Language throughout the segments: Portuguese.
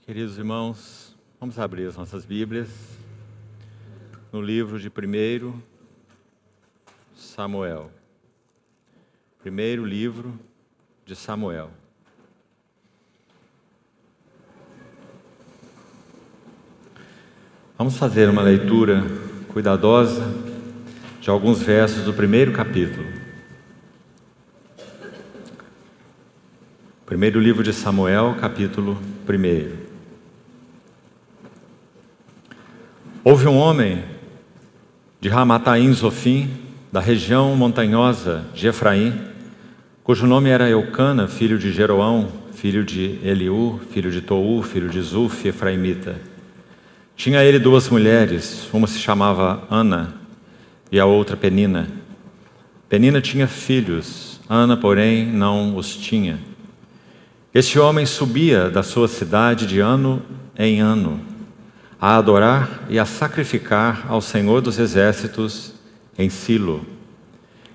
Queridos irmãos, vamos abrir as nossas Bíblias no livro de 1 Samuel. Primeiro livro de Samuel. Vamos fazer uma leitura cuidadosa de alguns versos do primeiro capítulo. Primeiro livro de Samuel, capítulo 1. Houve um homem de Ramataim Zofim, da região montanhosa de Efraim, cujo nome era Eucana, filho de Jeroão, filho de Eliú, filho de Tou, filho de Zuf, efraimita. Tinha ele duas mulheres, uma se chamava Ana e a outra Penina. Penina tinha filhos, Ana, porém, não os tinha. Este homem subia da sua cidade de ano em ano, a adorar e a sacrificar ao Senhor dos Exércitos em Silo.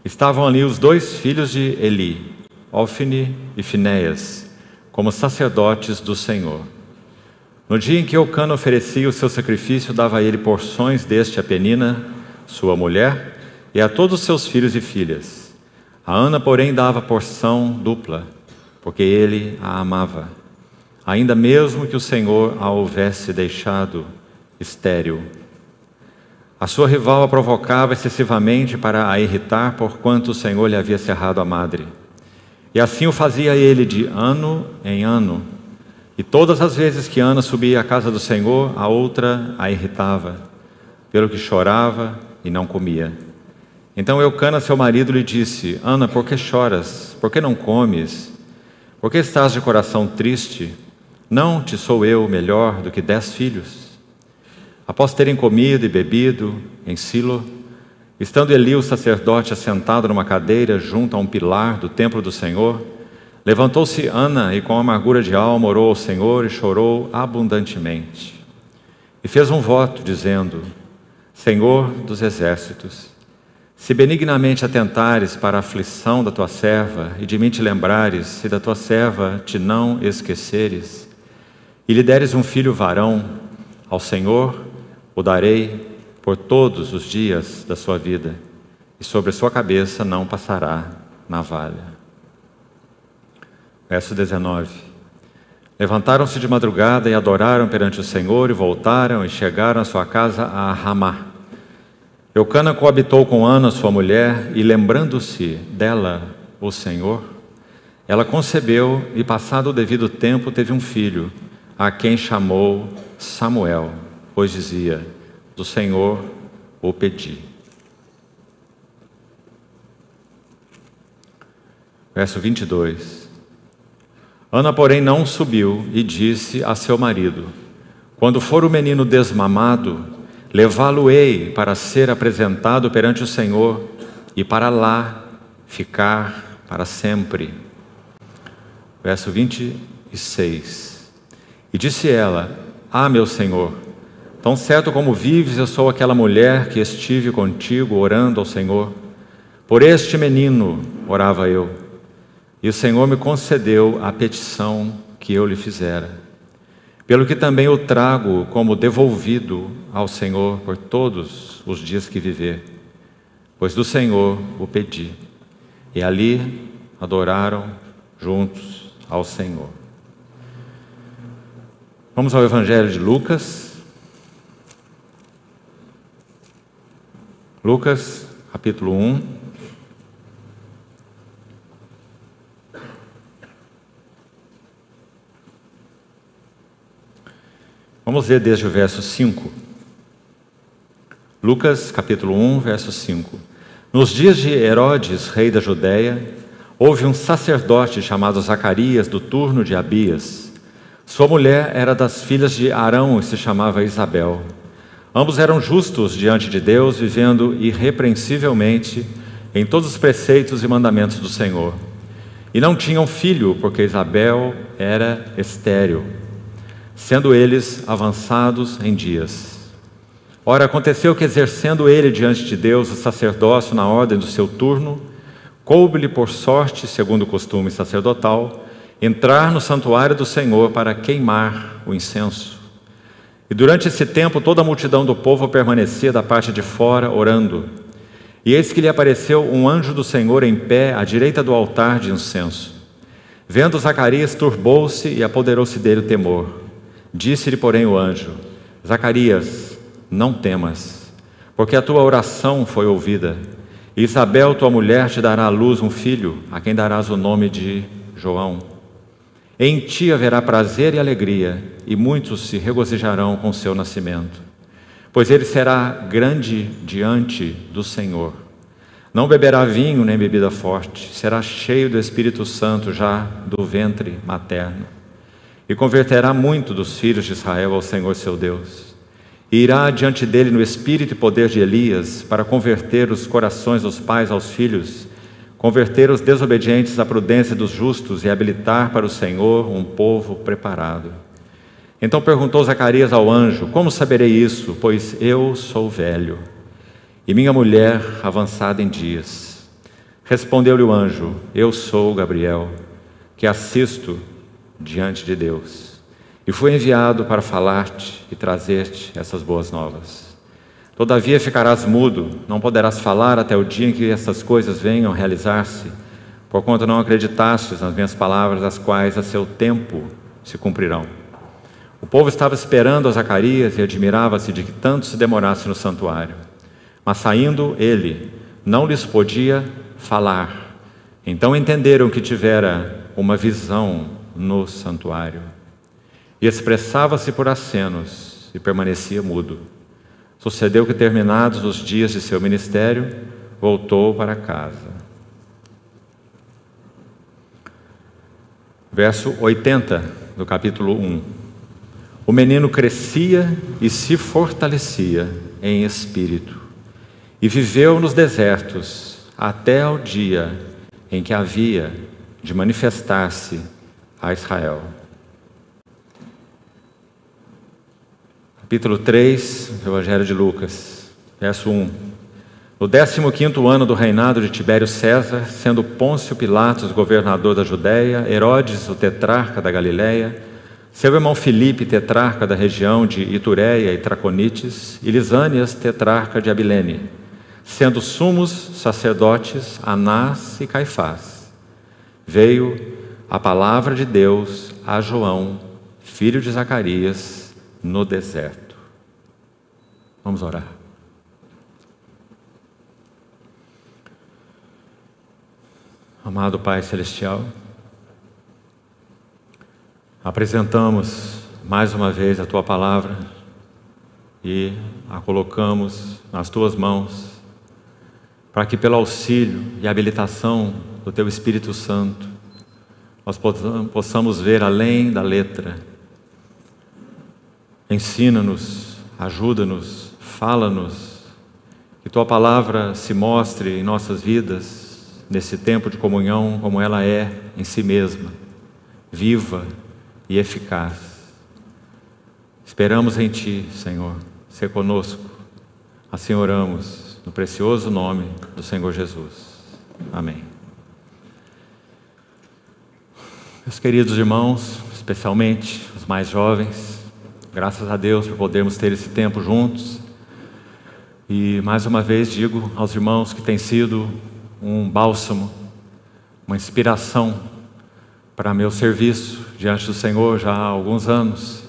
Estavam ali os dois filhos de Eli, Ofni e Finéias, como sacerdotes do Senhor. No dia em que Eucana oferecia o seu sacrifício, dava a ele porções deste a Penina, sua mulher, e a todos os seus filhos e filhas. A Ana, porém, dava porção dupla, porque ele a amava, ainda mesmo que o Senhor a houvesse deixado estéril. A sua rival a provocava excessivamente para a irritar, porquanto o Senhor lhe havia cerrado a madre. E assim o fazia ele de ano em ano. E todas as vezes que Ana subia à casa do Senhor, a outra a irritava, pelo que chorava e não comia. Então Eucana, seu marido, lhe disse: Ana, por que choras? Por que não comes? Por que estás de coração triste? Não te sou eu melhor do que 10 filhos? Após terem comido e bebido em Silo, estando Eli, o sacerdote, assentado numa cadeira junto a um pilar do templo do Senhor, levantou-se Ana e com amargura de alma orou ao Senhor e chorou abundantemente. E fez um voto, dizendo: Senhor dos exércitos, se benignamente atentares para a aflição da tua serva e de mim te lembrares e da tua serva te não esqueceres, e lhe deres um filho varão, ao Senhor o darei por todos os dias da sua vida, e sobre a sua cabeça não passará navalha. Verso 19. Levantaram-se de madrugada e adoraram perante o Senhor, e voltaram e chegaram à sua casa a Ramá. Eucana coabitou com Ana, sua mulher, e lembrando-se dela o Senhor, ela concebeu e, passado o devido tempo, teve um filho, a quem chamou Samuel, pois dizia: do Senhor o pedi. Verso 22. Ana, porém, não subiu e disse a seu marido: quando for o menino desmamado, levá-lo-ei para ser apresentado perante o Senhor e para lá ficar para sempre. Verso 26. E disse ela: ah, meu Senhor, tão certo como vives, eu sou aquela mulher que estive contigo orando ao Senhor. Por este menino orava eu, e o Senhor me concedeu a petição que eu lhe fizera. Pelo que também o trago como devolvido ao Senhor por todos os dias que viver, pois do Senhor o pedi. E ali adoraram juntos ao Senhor. Vamos ao Evangelho de Lucas. Lucas, capítulo 1. Vamos ler desde o verso 5. Lucas, capítulo 1, verso 5. Nos dias de Herodes, rei da Judéia, houve um sacerdote chamado Zacarias, do turno de Abias. Sua mulher era das filhas de Arão e se chamava Isabel. Ambos eram justos diante de Deus, vivendo irrepreensivelmente em todos os preceitos e mandamentos do Senhor. E não tinham filho, porque Isabel era estéril, sendo eles avançados em dias. Ora, aconteceu que, exercendo ele diante de Deus o sacerdócio na ordem do seu turno, coube-lhe por sorte, segundo o costume sacerdotal, entrar no santuário do Senhor para queimar o incenso. E durante esse tempo toda a multidão do povo permanecia da parte de fora orando. E eis que lhe apareceu um anjo do Senhor em pé à direita do altar de incenso. Vendo Zacarias, turbou-se e apoderou-se dele o temor. Disse-lhe, porém, o anjo: Zacarias, não temas, porque a tua oração foi ouvida. E Isabel, tua mulher, te dará à luz um filho, a quem darás o nome de João. Em ti haverá prazer e alegria, e muitos se regozijarão com seu nascimento. Pois ele será grande diante do Senhor. Não beberá vinho nem bebida forte, será cheio do Espírito Santo já do ventre materno. E converterá muito dos filhos de Israel ao Senhor seu Deus. E irá diante dele no espírito e poder de Elias, para converter os corações dos pais aos filhos, converter os desobedientes à prudência dos justos e habilitar para o Senhor um povo preparado. Então perguntou Zacarias ao anjo: Como saberei isso? Pois eu sou velho, e minha mulher avançada em dias. Respondeu-lhe o anjo: Eu sou Gabriel, que assisto diante de Deus, e fui enviado para falar-te e trazer-te essas boas novas. Todavia ficarás mudo, não poderás falar até o dia em que essas coisas venham a realizar-se, porquanto não acreditastes nas minhas palavras, as quais a seu tempo se cumprirão. O povo estava esperando a Zacarias e admirava-se de que tanto se demorasse no santuário. Mas saindo ele, não lhes podia falar. Então entenderam que tivera uma visão no santuário. E expressava-se por acenos e permanecia mudo. Sucedeu que, terminados os dias de seu ministério, voltou para casa. Verso 80 do capítulo 1. O menino crescia e se fortalecia em espírito, e viveu nos desertos até ao dia em que havia de manifestar-se a Israel. Capítulo 3 do Evangelho de Lucas, verso 1. No 15º ano do reinado de Tibério César, sendo Pôncio Pilatos governador da Judéia, Herodes o tetrarca da Galiléia, seu irmão Filipe, tetrarca da região de Itureia e Traconites, e Lisânias, tetrarca de Abilene, sendo sumos sacerdotes Anás e Caifás, veio a palavra de Deus a João, filho de Zacarias, no deserto. Vamos orar. Amado Pai Celestial, apresentamos mais uma vez a Tua palavra e a colocamos nas Tuas mãos, para que pelo auxílio e habilitação do Teu Espírito Santo, nós possamos ver além da letra. Ensina-nos, ajuda-nos, fala-nos, que Tua palavra se mostre em nossas vidas, nesse tempo de comunhão, como ela é em si mesma, viva e eficaz. Esperamos em Ti, Senhor, ser conosco. Assim oramos, no precioso nome do Senhor Jesus. Amém. Meus queridos irmãos, especialmente os mais jovens, graças a Deus por podermos ter esse tempo juntos. E mais uma vez digo aos irmãos que tem sido um bálsamo, uma inspiração para meu serviço diante do Senhor já há alguns anos,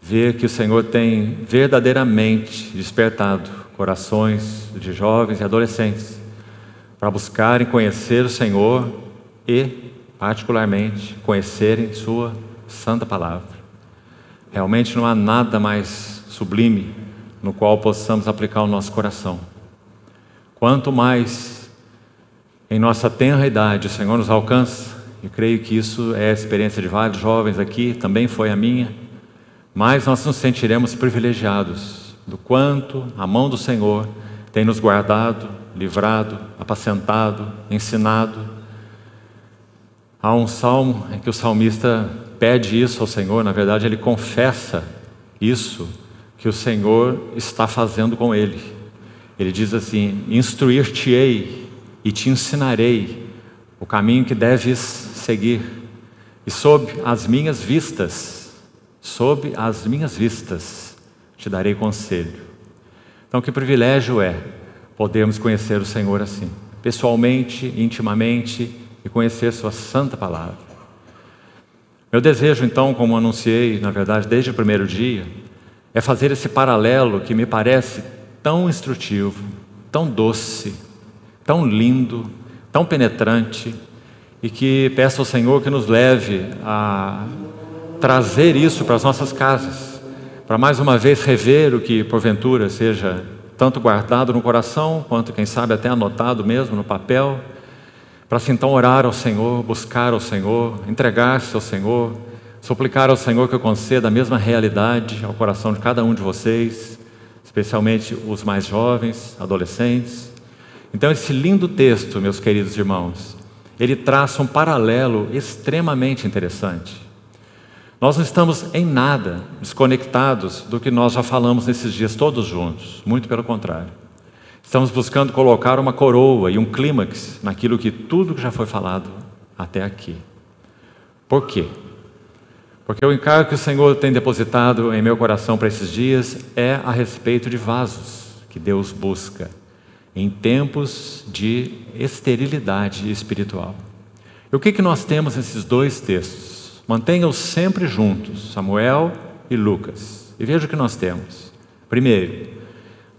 ver que o Senhor tem verdadeiramente despertado corações de jovens e adolescentes para buscarem conhecer o Senhor e, particularmente, conhecerem Sua Santa Palavra. Realmente não há nada mais sublime no qual possamos aplicar o nosso coração. Quanto mais em nossa tenra idade o Senhor nos alcança, eu creio que isso é a experiência de vários jovens aqui, também foi a minha, mas nós nos sentiremos privilegiados do quanto a mão do Senhor tem nos guardado, livrado, apacentado, ensinado. Há um salmo em que o salmista pede isso ao Senhor, na verdade ele confessa isso que o Senhor está fazendo com ele. Ele diz assim: instruir-te-ei e te ensinarei o caminho que deves seguir. e sob as minhas vistas, te darei conselho. Então, que privilégio é podermos conhecer o Senhor assim, pessoalmente, intimamente, e conhecer sua santa palavra. Meu desejo, então, como anunciei, na verdade, desde o primeiro dia, é fazer esse paralelo que me parece tão instrutivo, tão doce, tão lindo, tão penetrante, e que peço ao Senhor que nos leve a trazer isso para as nossas casas, para mais uma vez rever o que porventura seja tanto guardado no coração, quanto quem sabe até anotado mesmo no papel, para assim então orar ao Senhor, buscar ao Senhor, entregar-se ao Senhor, suplicar ao Senhor que eu conceda a mesma realidade ao coração de cada um de vocês, especialmente os mais jovens, adolescentes. Então esse lindo texto, meus queridos irmãos, ele traça um paralelo extremamente interessante. Nós não estamos em nada desconectados do que nós já falamos nesses dias todos juntos, muito pelo contrário. Estamos buscando colocar uma coroa e um clímax naquilo que tudo que já foi falado até aqui. Por quê? Porque o encargo que o Senhor tem depositado em meu coração para esses dias é a respeito de vasos que Deus busca em tempos de esterilidade espiritual. E o que nós temos nesses dois textos? Mantenha-os sempre juntos, Samuel e Lucas. E veja o que nós temos. Primeiro,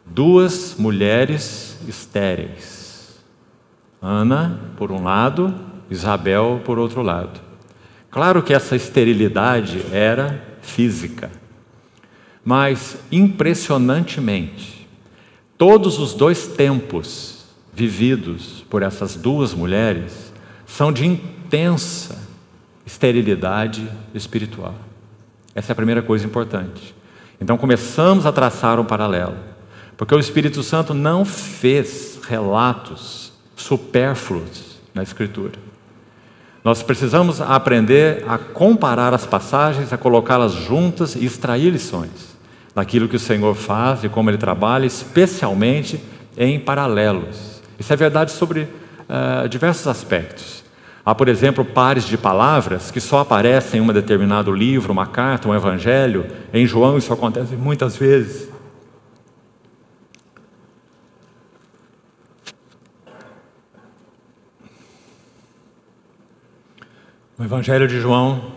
duas mulheres estéreis. Ana, por um lado, Isabel, por outro lado. Claro que essa esterilidade era física, mas impressionantemente, todos os dois tempos vividos por essas duas mulheres são de intensa esterilidade espiritual. Essa é a primeira coisa importante. Então começamos a traçar um paralelo, porque o Espírito Santo não fez relatos supérfluos na Escritura. Nós precisamos aprender a comparar as passagens, a colocá-las juntas e extrair lições daquilo que o Senhor faz e como Ele trabalha, especialmente em paralelos. Isso é verdade sobre diversos aspectos. Há, por exemplo, pares de palavras que só aparecem em um determinado livro, uma carta, um evangelho. Em João isso acontece muitas vezes. No Evangelho de João,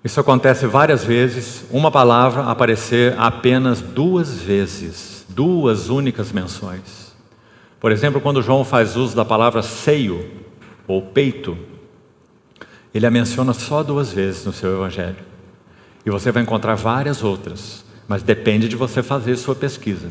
isso acontece várias vezes, uma palavra aparecer apenas duas vezes, duas únicas menções. Por exemplo, quando João faz uso da palavra seio, ou peito, ele a menciona só duas vezes no seu Evangelho. E você vai encontrar várias outras, mas depende de você fazer sua pesquisa.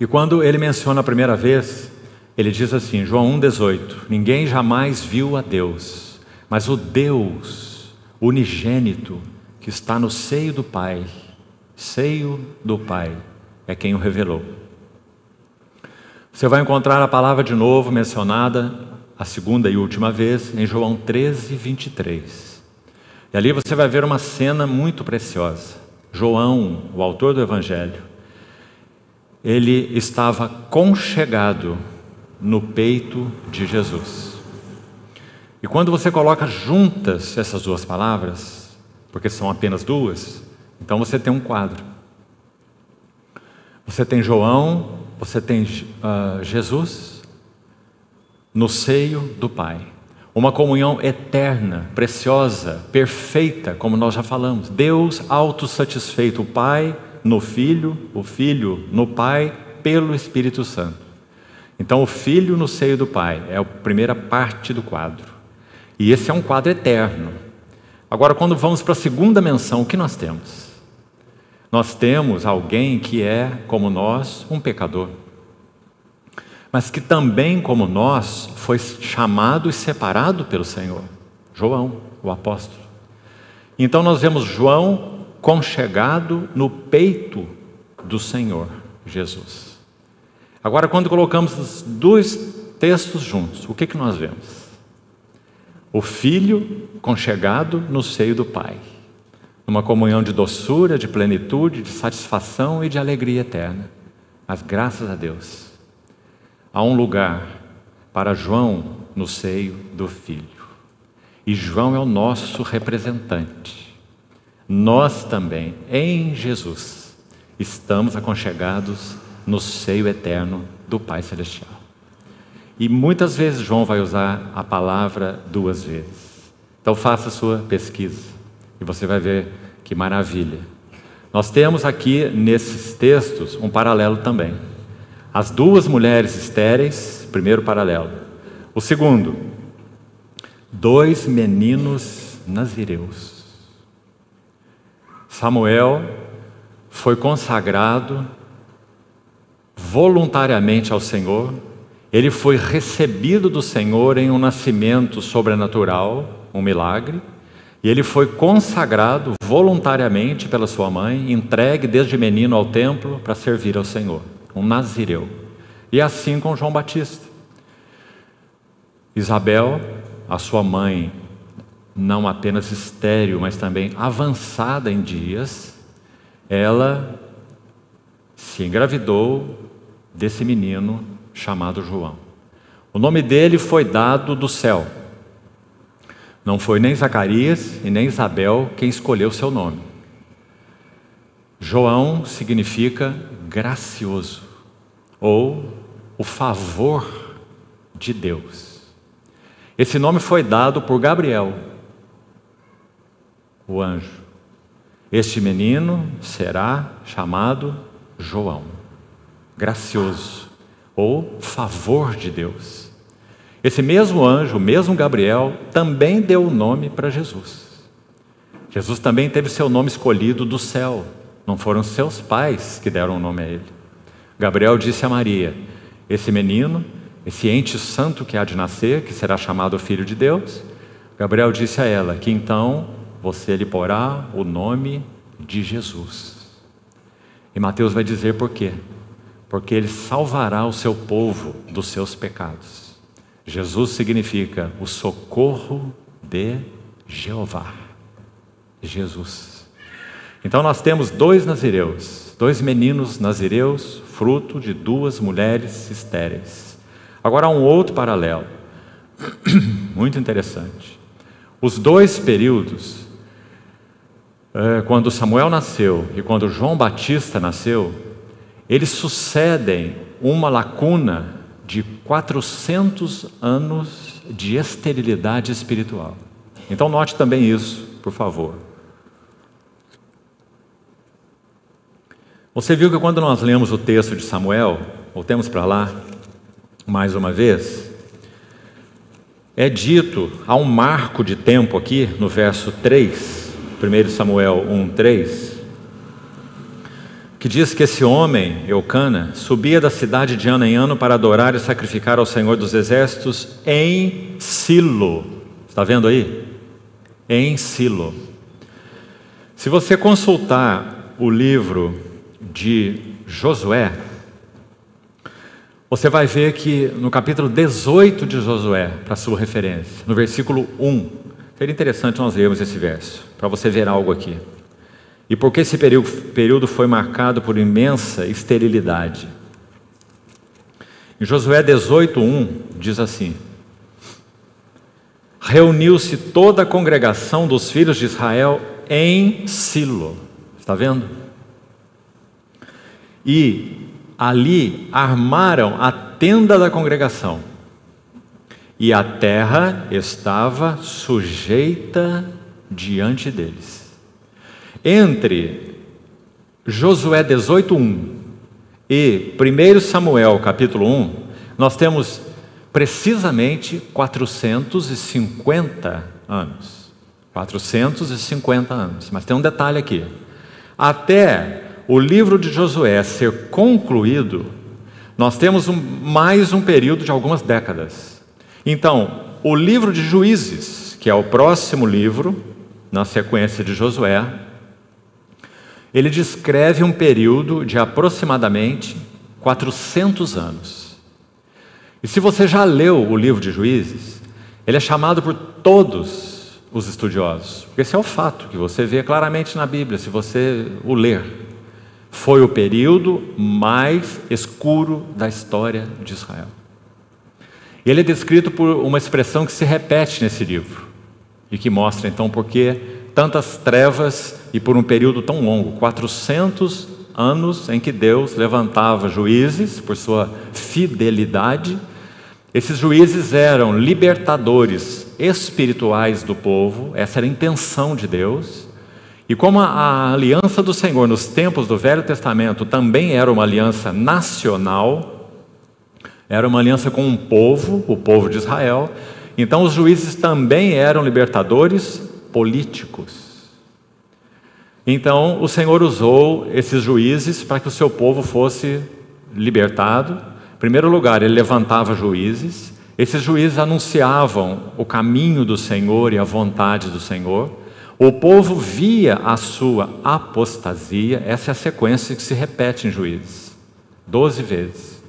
E quando ele menciona a primeira vez, ele diz assim, João 1,18, ninguém jamais viu a Deus, mas o Deus unigênito que está no seio do Pai é quem o revelou. Você vai encontrar a palavra de novo mencionada a segunda e última vez em João 13:23. E ali você vai ver uma cena muito preciosa. João, o autor do Evangelho, ele estava conchegado no peito de Jesus. E quando você coloca juntas essas duas palavras, porque são apenas duas, então você tem um quadro. Você tem João, você tem Jesus no seio do Pai. Uma comunhão eterna, preciosa, perfeita, como nós já falamos. Deus autossatisfeito, o Pai no Filho, o Filho no Pai, pelo Espírito Santo. Então o Filho no seio do Pai é a primeira parte do quadro. E esse é um quadro eterno. Agora, quando vamos para a segunda menção, o que nós temos? Nós temos alguém que é, como nós, um pecador. Mas que também, como nós, foi chamado e separado pelo Senhor. João, o apóstolo. Então nós vemos João conchegado no peito do Senhor Jesus. Agora, quando colocamos os dois textos juntos, o que nós vemos? O Filho conchegado no seio do Pai, numa comunhão de doçura, de plenitude, de satisfação e de alegria eterna. Mas graças a Deus, há um lugar para João no seio do Filho. E João é o nosso representante. Nós também, em Jesus, estamos aconchegados no seio eterno do Pai Celestial. E muitas vezes João vai usar a palavra 2 vezes. Então faça a sua pesquisa e você vai ver que maravilha. Nós temos aqui nesses textos um paralelo também. As 2 mulheres estéreis, primeiro paralelo. O segundo, 2 meninos nazireus. Samuel foi consagrado voluntariamente ao Senhor. Ele foi recebido do Senhor em um nascimento sobrenatural, um milagre. E ele foi consagrado voluntariamente pela sua mãe, entregue desde menino ao templo para servir ao Senhor, um nazireu. E assim com João Batista. Isabel, a sua mãe, não apenas estéril, mas também avançada em dias, ela se engravidou desse menino chamado João. O nome dele foi dado do céu. Não foi nem Zacarias e nem Isabel quem escolheu seu nome. João significa gracioso, ou o favor de Deus. Esse nome foi dado por Gabriel, o anjo. Este menino será chamado João, gracioso, ou favor de Deus. Esse mesmo anjo, o mesmo Gabriel, também deu o nome para Jesus. Jesus também teve seu nome escolhido do céu. Não foram seus pais que deram o nome a ele. Gabriel disse a Maria: esse menino, esse ente santo que há de nascer, que será chamado Filho de Deus, Gabriel disse a ela que então você lhe porá o nome de Jesus. E Mateus vai dizer por quê? Porque ele salvará o seu povo dos seus pecados. Jesus significa o socorro de Jeová. Jesus. Então nós temos 2 nazireus, 2 meninos nazireus, fruto de 2 mulheres estéreis. Agora há um outro paralelo, muito interessante. Os 2 períodos, quando Samuel nasceu e quando João Batista nasceu, eles sucedem uma lacuna de 400 anos de esterilidade espiritual. Então note também isso, por favor. Você viu que quando nós lemos o texto de Samuel, voltemos para lá, mais uma vez, é dito, há um marco de tempo aqui, no verso 3, 1 Samuel 1:3, que diz que esse homem, Eucana, subia da cidade de ano em ano para adorar e sacrificar ao Senhor dos Exércitos em Silo. Está vendo aí? Em Silo. Se você consultar o livro de Josué, você vai ver que no capítulo 18 de Josué, para sua referência, no versículo 1, seria interessante nós lermos esse verso, para você ver algo aqui. E porque esse período foi marcado por imensa esterilidade. Em Josué 18:1 diz assim: reuniu-se toda a congregação dos filhos de Israel em Silo. Está vendo? E ali armaram a tenda da congregação. E a terra estava sujeita diante deles. Entre Josué 18:1 e 1 Samuel capítulo 1, nós temos precisamente 450 anos. 450 anos. Mas tem um detalhe aqui. Até o livro de Josué ser concluído, nós temos mais um período de algumas décadas. Então, o livro de Juízes, que é o próximo livro, na sequência de Josué, ele descreve um período de aproximadamente 400 anos. E se você já leu o livro de Juízes, ele é chamado por todos os estudiosos, porque esse é o fato que você vê claramente na Bíblia, se você o ler. Foi o período mais escuro da história de Israel. Ele é descrito por uma expressão que se repete nesse livro. e que mostra então por que tantas trevas e por um período tão longo, 400 anos em que Deus levantava juízes por sua fidelidade. Esses juízes eram libertadores espirituais do povo, essa era a intenção de Deus. E como a aliança do Senhor nos tempos do Velho Testamento também era uma aliança nacional, era uma aliança com um povo, o povo de Israel, então os juízes também eram libertadores políticos. Então o Senhor usou esses juízes para que o seu povo fosse libertado. Em primeiro lugar, ele levantava juízes, esses juízes anunciavam o caminho do Senhor e a vontade do Senhor. O povo via a sua apostasia, essa é a sequência que se repete em Juízes, 12 vezes.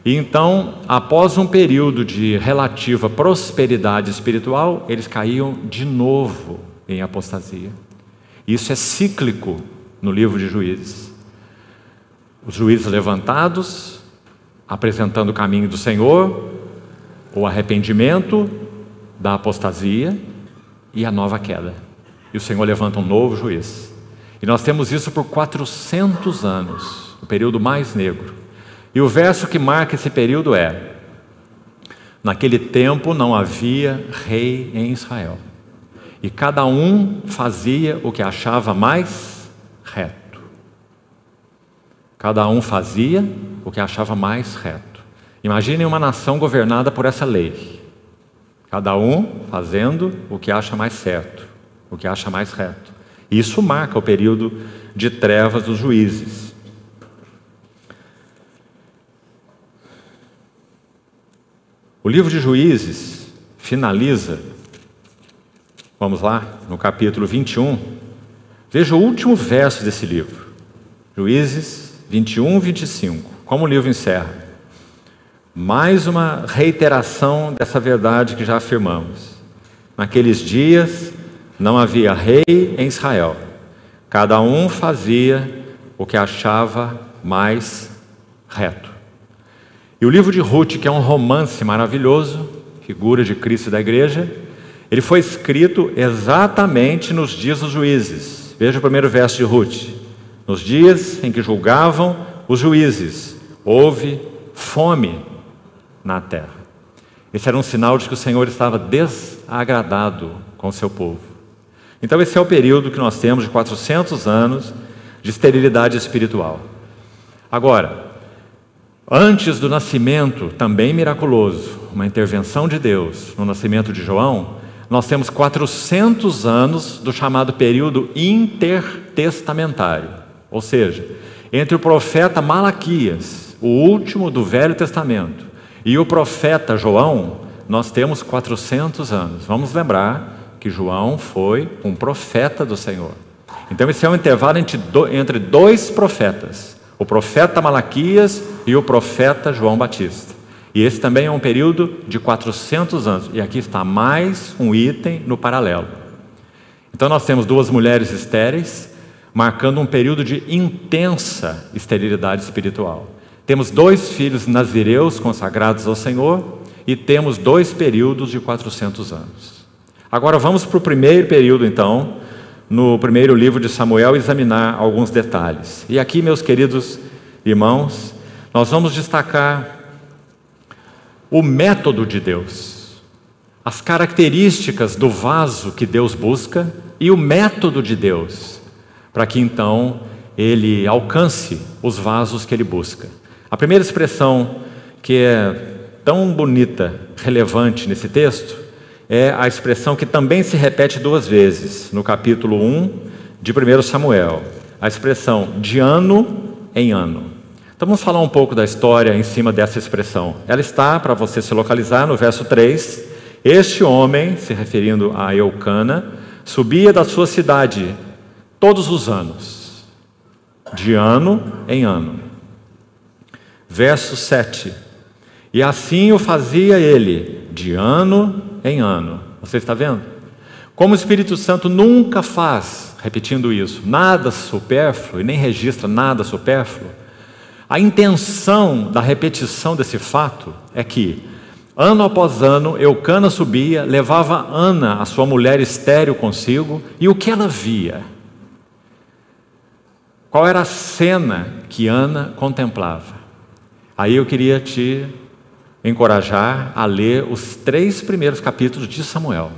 E então, após um período de relativa prosperidade espiritual, eles caíam de novo em apostasia. Isso é cíclico no livro de Juízes. Os juízes levantados, apresentando o caminho do Senhor, o arrependimento da apostasia e a nova queda. E o Senhor levanta um novo juiz. E nós temos isso por 400 anos, o período mais negro. E o verso que marca esse período é: naquele tempo não havia rei em Israel, e cada um fazia o que achava mais reto. Cada um fazia o que achava mais reto. Imaginem uma nação governada por essa lei. Cada um fazendo o que acha mais certo, o que acha mais reto. Isso marca o período de trevas dos juízes. O livro de Juízes finaliza, vamos lá, no capítulo 21. Veja o último verso desse livro. Juízes 21, 25. Como o livro encerra? Mais uma reiteração dessa verdade que já afirmamos. Naqueles dias não havia rei em Israel. Cada um fazia o que achava mais reto. E o livro de Ruth, que é um romance maravilhoso, figura de Cristo e da igreja, ele foi escrito exatamente nos dias dos juízes. Veja o primeiro verso de Ruth. Nos dias em que julgavam os juízes, houve fome na terra. Esse era um sinal de que o Senhor estava desagradado com o seu povo. Então esse é o período que nós temos de 400 anos de esterilidade espiritual. Agora, antes do nascimento, também miraculoso, uma intervenção de Deus no nascimento de João, nós temos 400 anos do chamado período intertestamentário. Ou seja, entre o profeta Malaquias, o último do Velho Testamento, e o profeta João, nós temos 400 anos. Vamos lembrar que João foi um profeta do Senhor. Então esse é um intervalo entre dois profetas, o profeta Malaquias e o profeta João Batista. E esse também é um período de 400 anos. E aqui está mais um item no paralelo. Então nós temos duas mulheres estéreis, marcando um período de intensa esterilidade espiritual. Temos dois filhos nazireus consagrados ao Senhor e temos dois períodos de 400 anos. Agora vamos para o primeiro período, então, no primeiro livro de Samuel, examinar alguns detalhes. E aqui, meus queridos irmãos, nós vamos destacar o método de Deus, as características do vaso que Deus busca e o método de Deus, para que então ele alcance os vasos que ele busca. A primeira expressão que é tão bonita, relevante nesse texto, é a expressão que também se repete duas vezes, no capítulo 1 de 1 Samuel, a expressão de ano em ano. Então vamos falar um pouco da história em cima dessa expressão. Ela está, para você se localizar, no verso 3, este homem, se referindo a Eucana, subia da sua cidade todos os anos, de ano em ano. Verso 7, e assim o fazia ele, de ano em ano. Você está vendo? Como o Espírito Santo nunca faz, repetindo isso, nada supérfluo, e nem registra nada supérfluo, a intenção da repetição desse fato é que, Ano após ano, Eucana subia, levava Ana, a sua mulher estéril, consigo, e o que ela via? Qual era a cena que Ana contemplava? Aí eu queria te encorajar a ler os 3 primeiros capítulos de Samuel.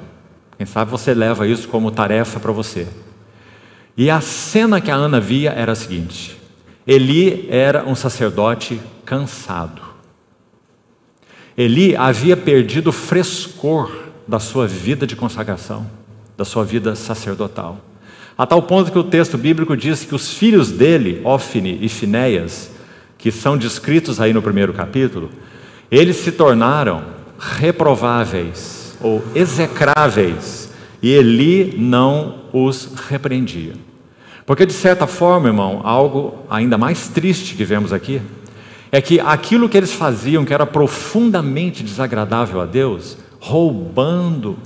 Quem sabe você leva isso como tarefa para você. E a cena que a Ana via era a seguinte: Eli era um sacerdote cansado. Eli havia perdido o frescor da sua vida de consagração, da sua vida sacerdotal. A tal ponto que o texto bíblico diz que os filhos dele, Ofni e Finéias, que são descritos aí no primeiro capítulo, eles se tornaram reprováveis ou execráveis, e Eli não os repreendia. Porque, de certa forma, irmão, algo ainda mais triste que vemos aqui, é que aquilo que eles faziam, que era profundamente desagradável a Deus, roubando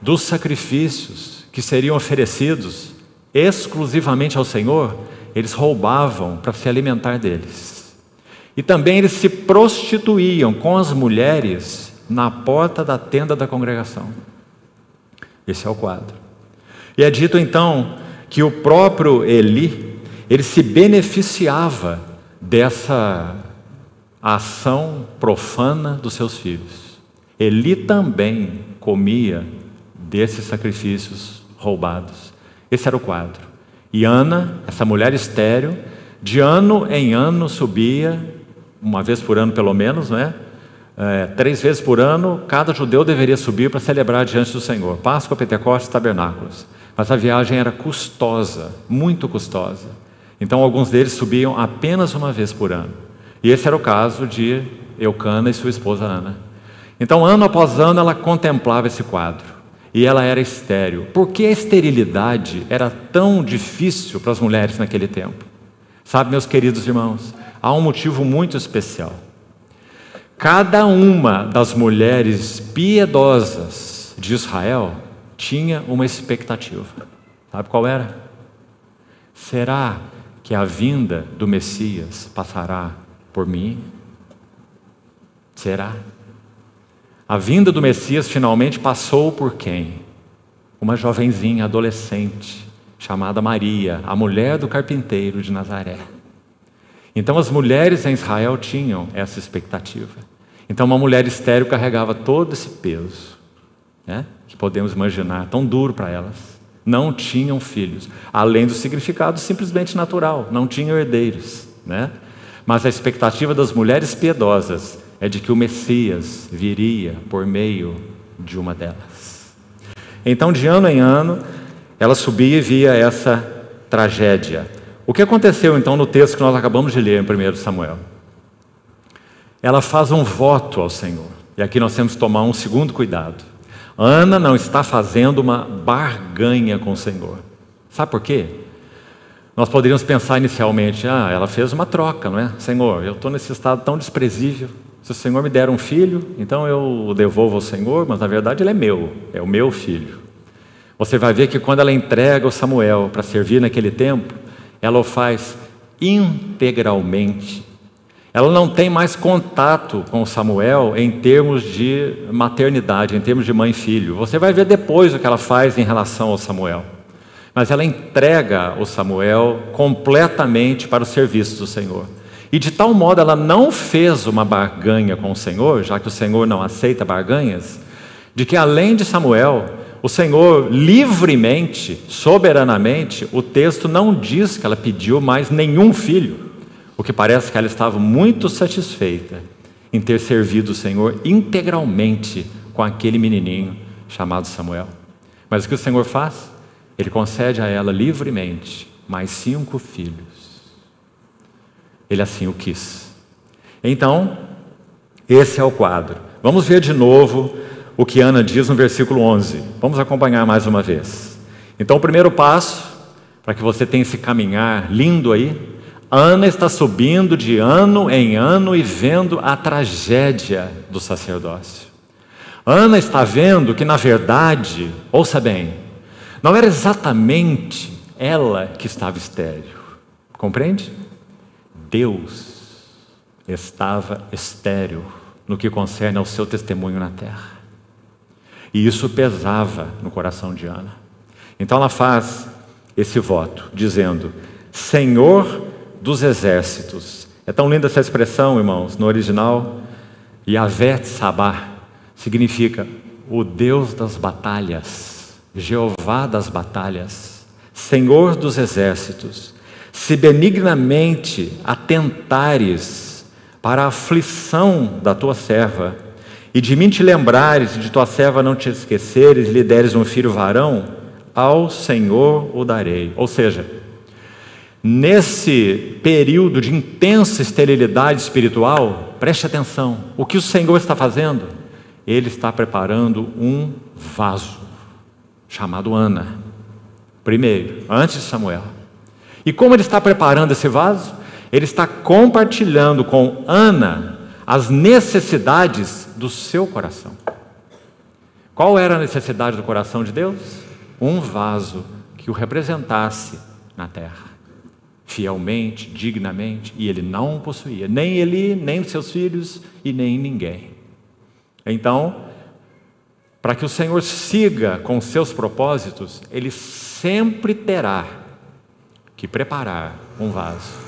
dos sacrifícios que seriam oferecidos exclusivamente ao Senhor, eles roubavam para se alimentar deles. E também eles se prostituíam com as mulheres na porta da tenda da congregação. Esse é o quadro. E é dito então que o próprio Eli, ele se beneficiava dessa ação profana dos seus filhos. Eli também comia desses sacrifícios roubados. Esse era o quadro. E Ana, essa mulher estéril, de ano em ano subia, uma vez por ano pelo menos, não é? 3 vezes por ano, cada judeu deveria subir para celebrar diante do Senhor. Páscoa, Pentecostes, Tabernáculos. Mas a viagem era custosa, muito custosa. Então alguns deles subiam apenas uma vez por ano. E esse era o caso de Eucana e sua esposa Ana. Então ano após ano ela contemplava esse quadro. E ela era estéril. Por que a esterilidade era tão difícil para as mulheres naquele tempo? Sabe, meus queridos irmãos, há um motivo muito especial. Cada uma das mulheres piedosas de Israel tinha uma expectativa. Sabe qual era? Será que a vinda do Messias passará por mim? Será? A vinda do Messias finalmente passou por quem? Uma jovenzinha adolescente, chamada Maria, a mulher do carpinteiro de Nazaré. Então as mulheres em Israel tinham essa expectativa. Então uma mulher estéril carregava todo esse peso, né, que podemos imaginar, tão duro para elas. Não tinham filhos, além do significado simplesmente natural, não tinham herdeiros, né? Mas a expectativa das mulheres piedosas é de que o Messias viria por meio de uma delas. Então, de ano em ano, ela subia e via essa tragédia. O que aconteceu então no texto que nós acabamos de ler em 1 Samuel? Ela faz um voto ao Senhor, e aqui nós temos que tomar um segundo cuidado. Ana não está fazendo uma barganha com o Senhor. Sabe por quê? Nós poderíamos pensar inicialmente, ela fez uma troca, não é? Senhor, eu estou nesse estado tão desprezível. Se o Senhor me der um filho, então eu o devolvo ao Senhor, mas na verdade ele é o meu filho. Você vai ver que quando ela entrega o Samuel para servir naquele tempo, ela o faz integralmente. Ela não tem mais contato com Samuel em termos de maternidade, em termos de mãe e filho. Você vai ver depois o que ela faz em relação ao Samuel. Mas ela entrega o Samuel completamente para o serviço do Senhor. E de tal modo ela não fez uma barganha com o Senhor, já que o Senhor não aceita barganhas, de que além de Samuel, o Senhor livremente, soberanamente, o texto não diz que ela pediu mais nenhum filho. O que parece que ela estava muito satisfeita em ter servido o Senhor integralmente com aquele menininho chamado Samuel. Mas o que o Senhor faz? Ele concede a ela livremente mais 5 filhos. Ele assim o quis. Então, esse é o quadro. Vamos ver de novo o que Ana diz no versículo 11. Vamos acompanhar mais uma vez. Então, o primeiro passo, para que você tenha esse caminhar lindo aí, Ana está subindo de ano em ano e vendo a tragédia do sacerdócio. Ana está vendo que, na verdade, ouça bem, não era exatamente ela que estava estéril. Compreende? Deus estava estéril no que concerne ao seu testemunho na terra. E isso pesava no coração de Ana. Então ela faz esse voto, dizendo: Senhor dos exércitos. É tão linda essa expressão, irmãos, no original. Yahvé Tsabá significa o Deus das batalhas, Jeová das batalhas, Senhor dos exércitos. Se benignamente atentares para a aflição da tua serva, e de mim te lembrares, e de tua serva não te esqueceres, e lhe deres um filho varão, ao Senhor o darei. Ou seja, nesse período de intensa esterilidade espiritual, preste atenção, o que o Senhor está fazendo? Ele está preparando um vaso, chamado Ana, primeiro, antes de Samuel. E como ele está preparando esse vaso? Ele está compartilhando com Ana as necessidades do seu coração. Qual era a necessidade do coração de Deus? Um vaso que o representasse na terra, fielmente, dignamente, e ele não o possuía, nem ele, nem os seus filhos e nem ninguém. Então, para que o Senhor siga com seus propósitos, ele sempre terá que preparar um vaso,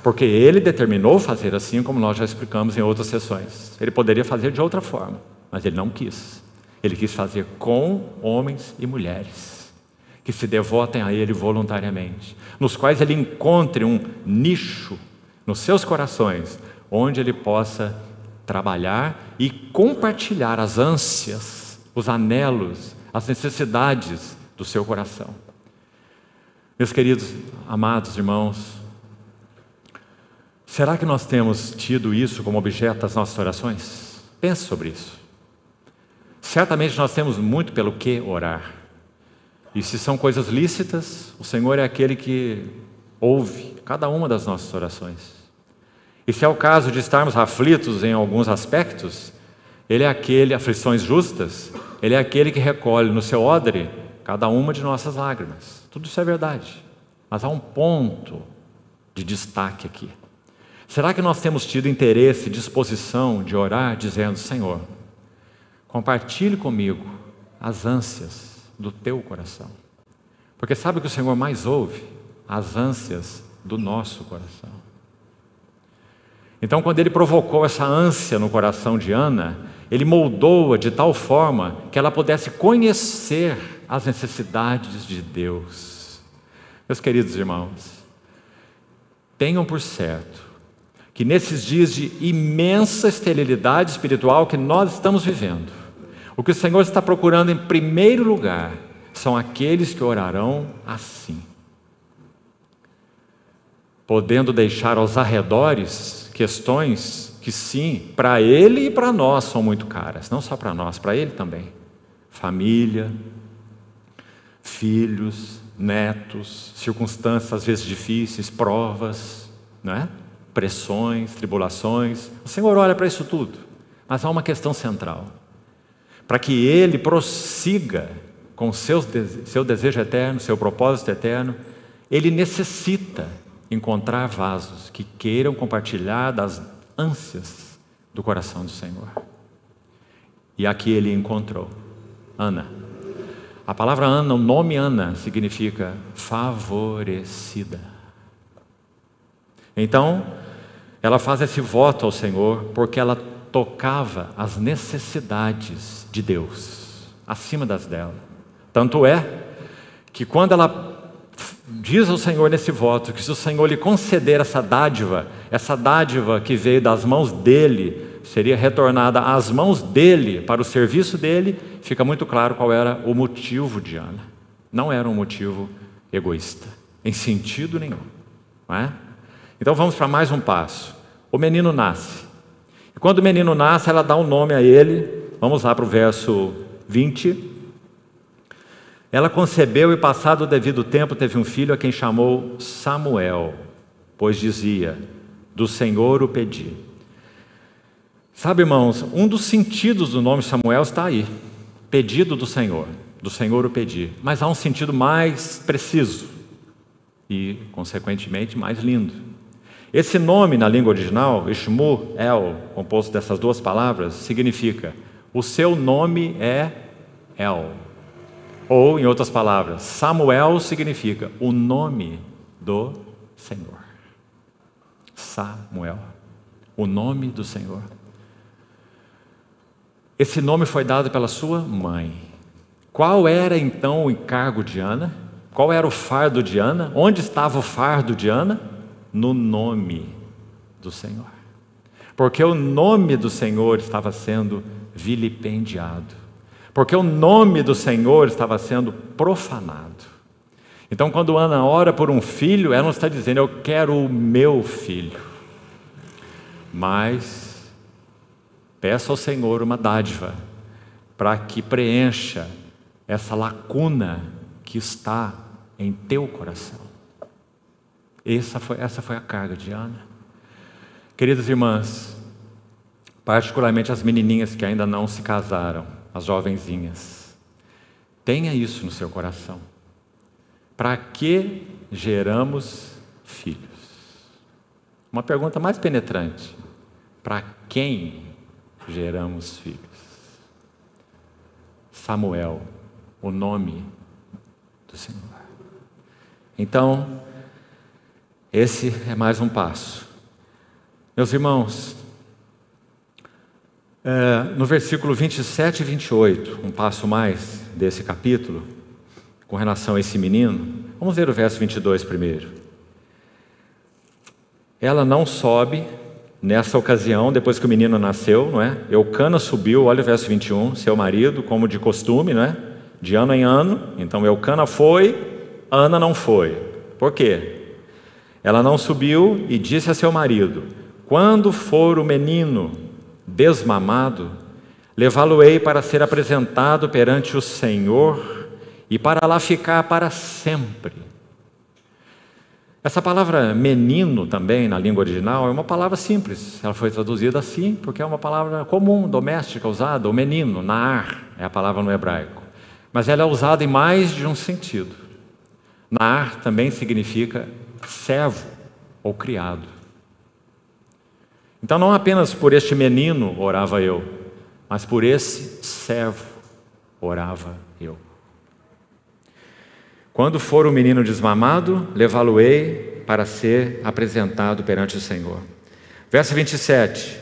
porque ele determinou fazer assim, como nós já explicamos em outras sessões. Ele poderia fazer de outra forma, mas ele não quis. Ele quis fazer com homens e mulheres que se devotem a ele voluntariamente, nos quais ele encontre um nicho nos seus corações, onde ele possa trabalhar e compartilhar as ânsias, os anelos, as necessidades do seu coração. Meus queridos, amados irmãos, será que nós temos tido isso como objeto das nossas orações? Pense sobre isso. Certamente nós temos muito pelo que orar. E se são coisas lícitas, o Senhor é aquele que ouve cada uma das nossas orações. E se é o caso de estarmos aflitos em alguns aspectos, Ele é aquele, aflições justas, Ele é aquele que recolhe no seu odre cada uma de nossas lágrimas. Tudo isso é verdade. Mas há um ponto de destaque aqui. Será que nós temos tido interesse e disposição de orar dizendo: Senhor, compartilhe comigo as ânsias do teu coração? Porque sabe o que o Senhor mais ouve? As ânsias do nosso coração. Então, quando ele provocou essa ânsia no coração de Ana, ele moldou-a de tal forma que ela pudesse conhecer as necessidades de Deus. Meus queridos irmãos, tenham por certo que nesses dias de imensa esterilidade espiritual que nós estamos vivendo, o que o Senhor está procurando em primeiro lugar são aqueles que orarão assim, podendo deixar aos arredores questões que sim, para Ele e para nós são muito caras, não só para nós, para Ele também. Família, filhos, netos, circunstâncias às vezes difíceis, provas, não é? Pressões, tribulações. O Senhor olha para isso tudo, mas há uma questão central. Para que Ele prossiga com seu desejo eterno, seu propósito eterno, Ele necessita encontrar vasos que queiram compartilhar das ânsias do coração do Senhor. E aqui Ele encontrou Ana. A palavra Ana, o nome Ana, significa favorecida. Então, ela faz esse voto ao Senhor porque ela tocava as necessidades de Deus, acima das dela. Tanto é que quando ela diz ao Senhor nesse voto, que se o Senhor lhe conceder essa dádiva que veio das mãos dele, seria retornada às mãos dele, para o serviço dele, fica muito claro qual era o motivo de Ana. Não era um motivo egoísta, em sentido nenhum, não é? Então vamos para mais um passo. O menino nasce. E quando o menino nasce, ela dá um nome a ele. Vamos lá para o verso 20. Ela concebeu e, passado o devido tempo, teve um filho a quem chamou Samuel, pois dizia: do Senhor o pedi. Sabe, irmãos, um dos sentidos do nome Samuel está aí. Pedido do Senhor o pedi. Mas há um sentido mais preciso e, consequentemente, mais lindo. Esse nome na língua original, Shmuel, composto dessas duas palavras, significa: o seu nome é El. Ou, em outras palavras, Samuel significa o nome do Senhor. Samuel, o nome do Senhor. Esse nome foi dado pela sua mãe. Qual era então o encargo de Ana? Qual era o fardo de Ana? Onde estava o fardo de Ana? No nome do Senhor. Porque o nome do Senhor estava sendo vilipendiado. Porque o nome do Senhor estava sendo profanado. Então, quando Ana ora por um filho, ela não está dizendo: eu quero o meu filho. Mas peça ao Senhor uma dádiva para que preencha essa lacuna que está em teu coração. Essa foi a carga de Ana. Queridas irmãs, particularmente as menininhas que ainda não se casaram, as jovenzinhas, tenha isso no seu coração. Para que geramos filhos? Uma pergunta mais penetrante: para quem geramos filhos? Samuel, o nome do Senhor. Então, esse é mais um passo. Meus irmãos, no versículo 27 e 28, um passo mais desse capítulo, com relação a esse menino, vamos ver o verso 22 primeiro. Ela não sobe nessa ocasião, depois que o menino nasceu, não é? Eucana subiu, olha o verso 21, seu marido, como de costume, não é? De ano em ano. Então Eucana foi, Ana não foi. Por quê? Ela não subiu e disse a seu marido: quando for o menino desmamado, levá-lo-ei para ser apresentado perante o Senhor e para lá ficar para sempre. Essa palavra menino também, na língua original, é uma palavra simples. Ela foi traduzida assim porque é uma palavra comum, doméstica, usada. O menino, naar, é a palavra no hebraico. Mas ela é usada em mais de um sentido. Naar também significa servo ou criado. Então não apenas por este menino orava eu, mas por esse servo orava eu. Quando for o menino desmamado, levá-lo-ei para ser apresentado perante o Senhor. Verso 27,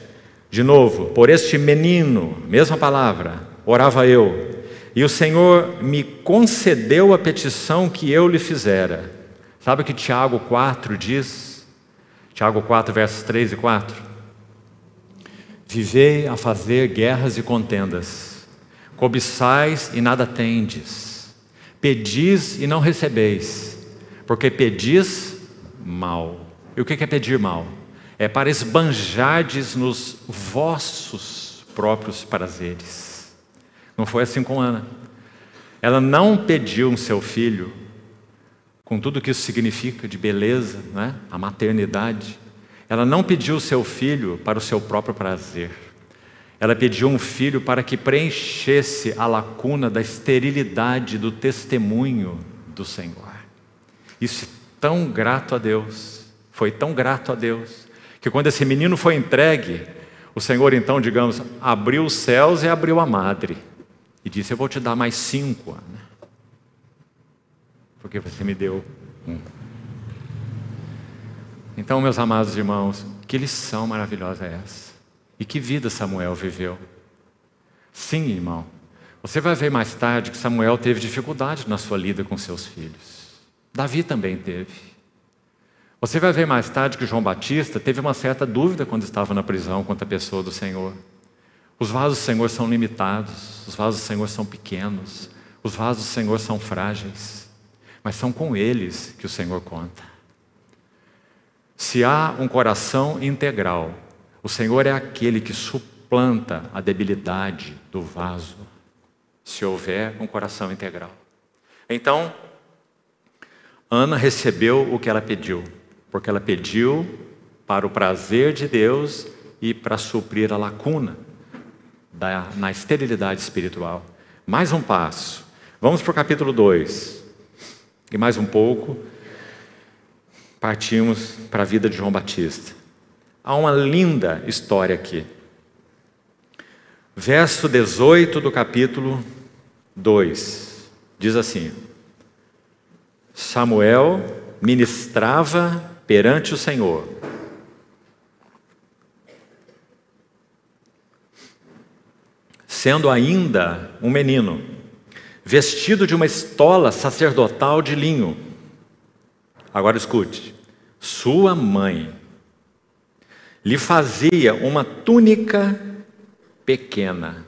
de novo: por este menino, mesma palavra, orava eu, e o Senhor me concedeu a petição que eu lhe fizera. Sabe o que Tiago 4 diz? Tiago 4, versos 3 e 4. Vivei a fazer guerras e contendas, cobiçais e nada tendes, pedis e não recebeis, porque pedis mal. E o que é pedir mal? É para esbanjardes nos vossos próprios prazeres. Não foi assim com Ana. Ela não pediu um seu filho, com tudo que isso significa de beleza, né? A maternidade. Ela não pediu o seu filho para o seu próprio prazer. Ela pediu um filho para que preenchesse a lacuna da esterilidade do testemunho do Senhor. Isso é tão grato a Deus, foi tão grato a Deus, que quando esse menino foi entregue, o Senhor então, digamos, abriu os céus e abriu a madre, e disse: eu vou te dar mais 5 anos, porque você me deu 1. Então, meus amados irmãos, que lição maravilhosa é essa? E que vida Samuel viveu? Sim, irmão, você vai ver mais tarde que Samuel teve dificuldade na sua lida com seus filhos. Davi também teve. Você vai ver mais tarde que João Batista teve uma certa dúvida quando estava na prisão quanto à pessoa do Senhor. Os vasos do Senhor são limitados, os vasos do Senhor são pequenos, os vasos do Senhor são frágeis, mas são com eles que o Senhor conta. Se há um coração integral, o Senhor é aquele que suplanta a debilidade do vaso, se houver um coração integral. Então, Ana recebeu o que ela pediu, porque ela pediu para o prazer de Deus e para suprir a lacuna na esterilidade espiritual. Mais um passo. Vamos para o capítulo 2. E mais um pouco. partimos para a vida de João Batista. Há uma linda história aqui. Verso 18 do capítulo 2, diz assim: Samuel ministrava perante o Senhor. Sendo ainda um menino, vestido de uma estola sacerdotal de linho. Agora escute. Sua mãe lhe fazia uma túnica pequena.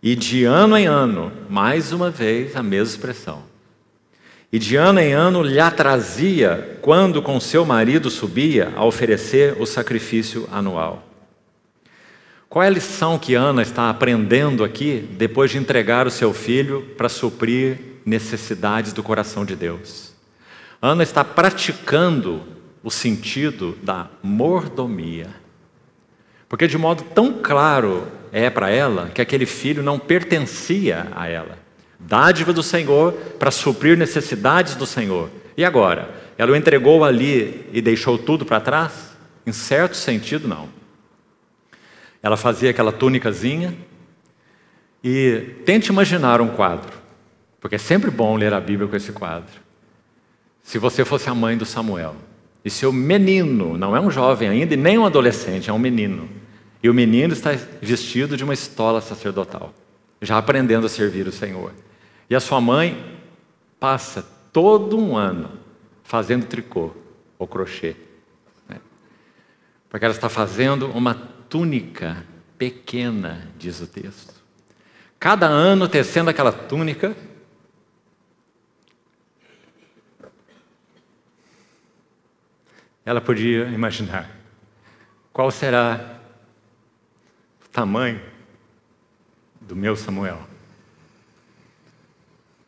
E de ano em ano, mais uma vez a mesma expressão. E de ano em ano lhe a trazia quando com seu marido subia a oferecer o sacrifício anual. Qual é a lição que Ana está aprendendo aqui depois de entregar o seu filho para suprir necessidades do coração de Deus? Ana está praticando o sentido da mordomia. Porque de modo tão claro é para ela que aquele filho não pertencia a ela. Dádiva do Senhor para suprir necessidades do Senhor. E agora? Ela o entregou ali e deixou tudo para trás? Em certo sentido, não. Ela fazia aquela túnicazinha e tente imaginar um quadro. Porque é sempre bom ler a Bíblia com esse quadro. Se você fosse a mãe do Samuel, e seu menino, não é um jovem ainda e nem um adolescente, é um menino. E o menino está vestido de uma estola sacerdotal, já aprendendo a servir o Senhor. E a sua mãe passa todo um ano fazendo tricô ou crochê, né? Porque ela está fazendo uma túnica pequena, diz o texto. Cada ano tecendo aquela túnica. Ela podia imaginar qual será o tamanho do meu Samuel.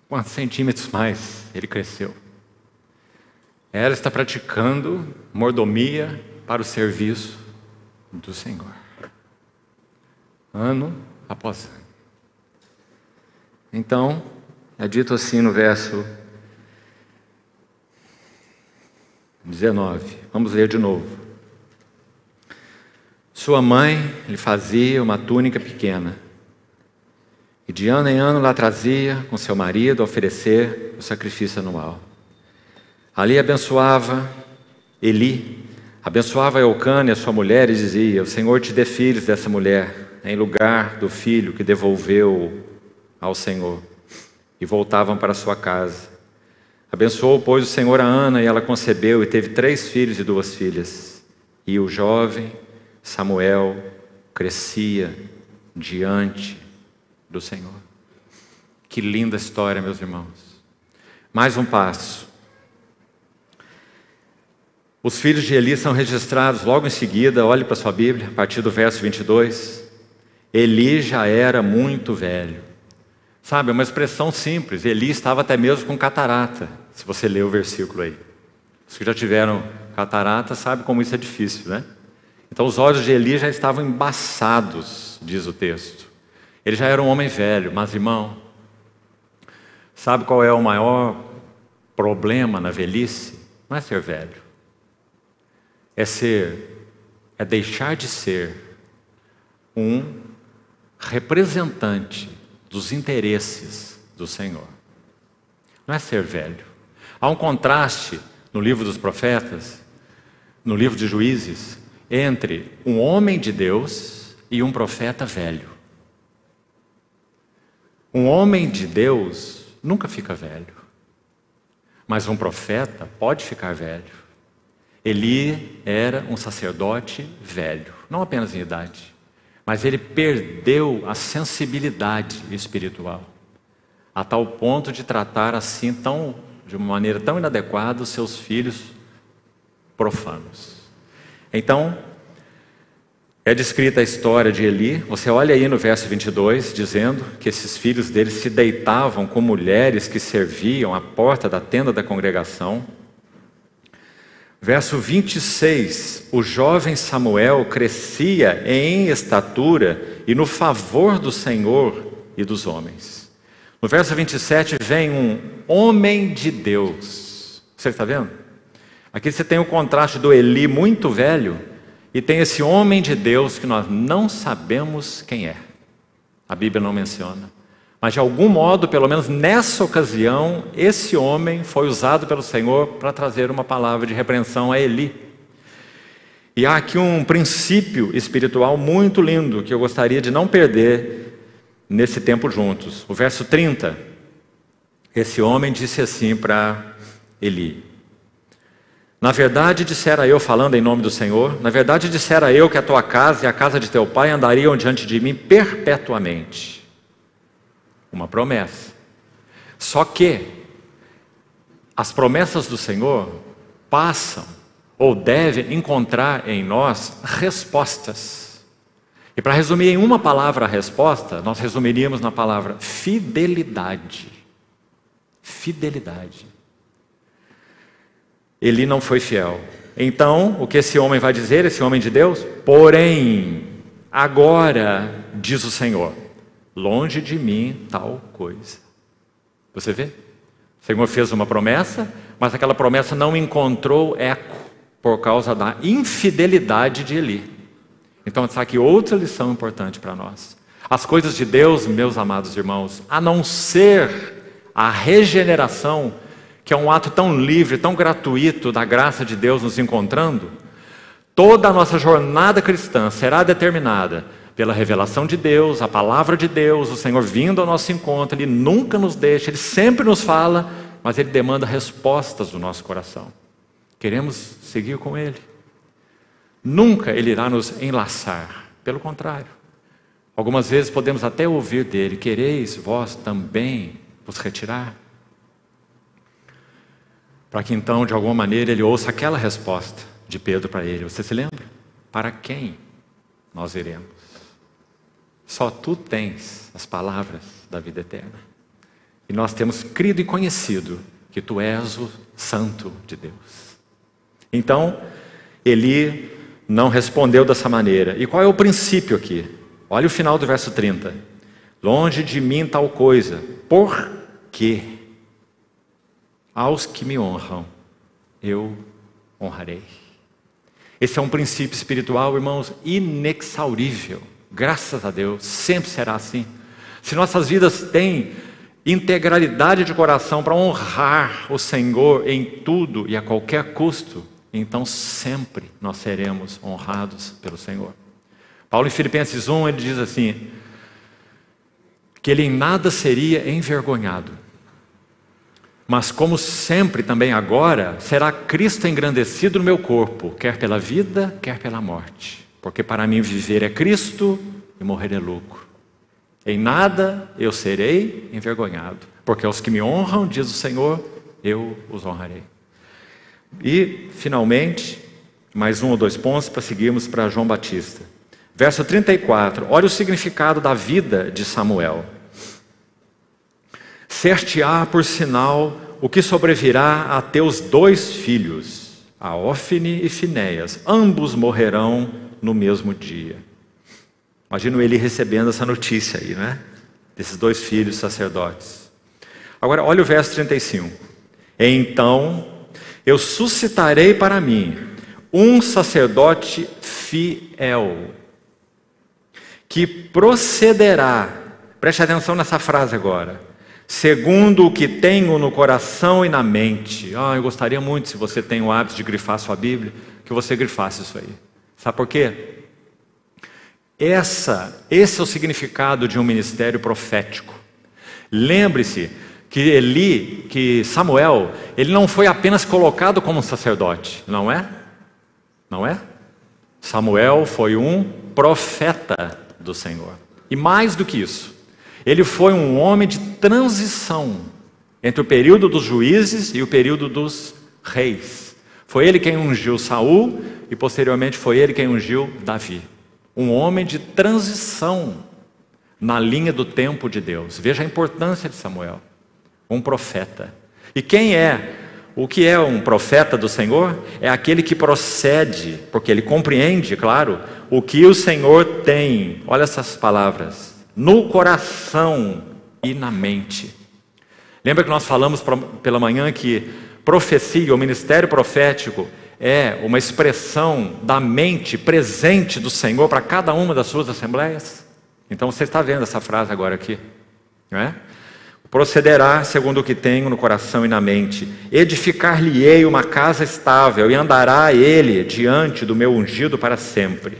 Quantos centímetros mais ele cresceu? Ela está praticando mordomia para o serviço do Senhor. Ano após ano. Então, é dito assim no verso 19. Vamos ler de novo. Sua mãe lhe fazia uma túnica pequena. E de ano em ano lá trazia com seu marido a oferecer o sacrifício anual. Ali abençoava Eli, abençoava Eucana e a sua mulher e dizia: o Senhor te dê filhos dessa mulher, em lugar do filho que devolveu ao Senhor. E voltavam para sua casa. Abençoou, pois, o Senhor a Ana, e ela concebeu e teve 3 filhos e 2 filhas. E o jovem Samuel crescia diante do Senhor. Que linda história, meus irmãos. Mais um passo. Os filhos de Eli são registrados logo em seguida. Olhe para a sua Bíblia, a partir do verso 22. Eli já era muito velho. Sabe, é uma expressão simples. Eli estava até mesmo com catarata, se você ler o versículo aí. Os que já tiveram catarata sabem como isso é difícil, né? Então os olhos de Eli já estavam embaçados, diz o texto. Ele já era um homem velho, mas irmão, sabe qual é o maior problema na velhice? Não é ser velho. É deixar de ser um representante dos interesses do Senhor. Não é ser velho. Há um contraste no livro dos profetas, no livro de Juízes, entre um homem de Deus e um profeta velho. Um homem de Deus nunca fica velho, mas um profeta pode ficar velho. Eli era um sacerdote velho, não apenas em idade, mas ele perdeu a sensibilidade espiritual, a tal ponto de tratar assim de uma maneira tão inadequada os seus filhos profanos. Então, é descrita a história de Eli. Você olha aí no verso 22, dizendo que esses filhos dele se deitavam com mulheres que serviam à porta da tenda da congregação. Verso 26, o jovem Samuel crescia em estatura e no favor do Senhor e dos homens. No verso 27 vem um homem de Deus. Você está vendo? Aqui você tem o contraste do Eli muito velho e tem esse homem de Deus que nós não sabemos quem é. A Bíblia não menciona. Mas de algum modo, pelo menos nessa ocasião, esse homem foi usado pelo Senhor para trazer uma palavra de repreensão a Eli. E há aqui um princípio espiritual muito lindo que eu gostaria de não perder nesse tempo juntos. O verso 30, esse homem disse assim para Eli: na verdade dissera eu, falando em nome do Senhor, na verdade dissera eu que a tua casa e a casa de teu pai andariam diante de mim perpetuamente. Uma promessa. Só que as promessas do Senhor passam ou devem encontrar em nós respostas. E para resumir em uma palavra a resposta, nós resumiríamos na palavra fidelidade. Fidelidade. Ele não foi fiel. Então, o que esse homem vai dizer, esse homem de Deus? Porém, agora, diz o Senhor, longe de mim tal coisa. Você vê? O Senhor fez uma promessa, mas aquela promessa não encontrou eco por causa da infidelidade de Eli. Então, está aqui outra lição importante para nós. As coisas de Deus, meus amados irmãos, a não ser a regeneração, que é um ato tão livre, tão gratuito da graça de Deus nos encontrando, toda a nossa jornada cristã será determinada pela revelação de Deus, a palavra de Deus, o Senhor vindo ao nosso encontro. Ele nunca nos deixa, Ele sempre nos fala, mas Ele demanda respostas do nosso coração. Queremos seguir com Ele. Nunca Ele irá nos enlaçar, pelo contrário. Algumas vezes podemos até ouvir dele: quereis vós também vos retirar? Para que então, de alguma maneira, ele ouça aquela resposta de Pedro para ele. Você se lembra? Para quem nós iremos? Só tu tens as palavras da vida eterna. E nós temos crido e conhecido que tu és o Santo de Deus. Então, Eli não respondeu dessa maneira. E qual é o princípio aqui? Olha o final do verso 30. Longe de mim tal coisa, porque aos que me honram, eu honrarei. Esse é um princípio espiritual, irmãos, inexaurível. Graças a Deus, sempre será assim. Se nossas vidas têm integralidade de coração para honrar o Senhor em tudo e a qualquer custo, então sempre nós seremos honrados pelo Senhor. Paulo em Filipenses 1, ele diz assim, que ele em nada seria envergonhado, mas como sempre também agora, será Cristo engrandecido no meu corpo, quer pela vida, quer pela morte. Porque para mim viver é Cristo e morrer é lucro. Em nada eu serei envergonhado, porque aos que me honram, diz o Senhor, eu os honrarei. E, finalmente, mais um ou dois pontos para seguirmos para João Batista. Verso 34, olha o significado da vida de Samuel. Ser-te-á por sinal o que sobrevirá a teus 2 filhos, a Ófine e Finéias, ambos morrerão no mesmo dia. Imagino ele recebendo essa notícia aí, né? Desses 2 filhos sacerdotes. Agora, olha o verso 35. Então, eu suscitarei para mim um sacerdote fiel, que procederá, preste atenção nessa frase agora, segundo o que tenho no coração e na mente. Eu gostaria muito, se você tem o hábito de grifar sua Bíblia, que você grifasse isso aí. Sabe por quê? Esse é o significado de um ministério profético. Lembre-se que Samuel, ele não foi apenas colocado como um sacerdote, não é? Não é? Samuel foi um profeta do Senhor. E mais do que isso, ele foi um homem de transição entre o período dos juízes e o período dos reis. Foi ele quem ungiu Saul e posteriormente foi ele quem ungiu Davi. Um homem de transição na linha do tempo de Deus. Veja a importância de Samuel. Um profeta. E o que é um profeta do Senhor? É aquele que procede, porque ele compreende, claro, o que o Senhor tem. Olha essas palavras. No coração e na mente. Lembra que nós falamos pela manhã que Profecia, o ministério profético, é uma expressão da mente presente do Senhor para cada uma das suas assembleias? Então você está vendo essa frase agora aqui, não é? Procederá segundo o que tenho no coração e na mente. Edificar-lhe-ei uma casa estável e andará ele diante do meu ungido para sempre.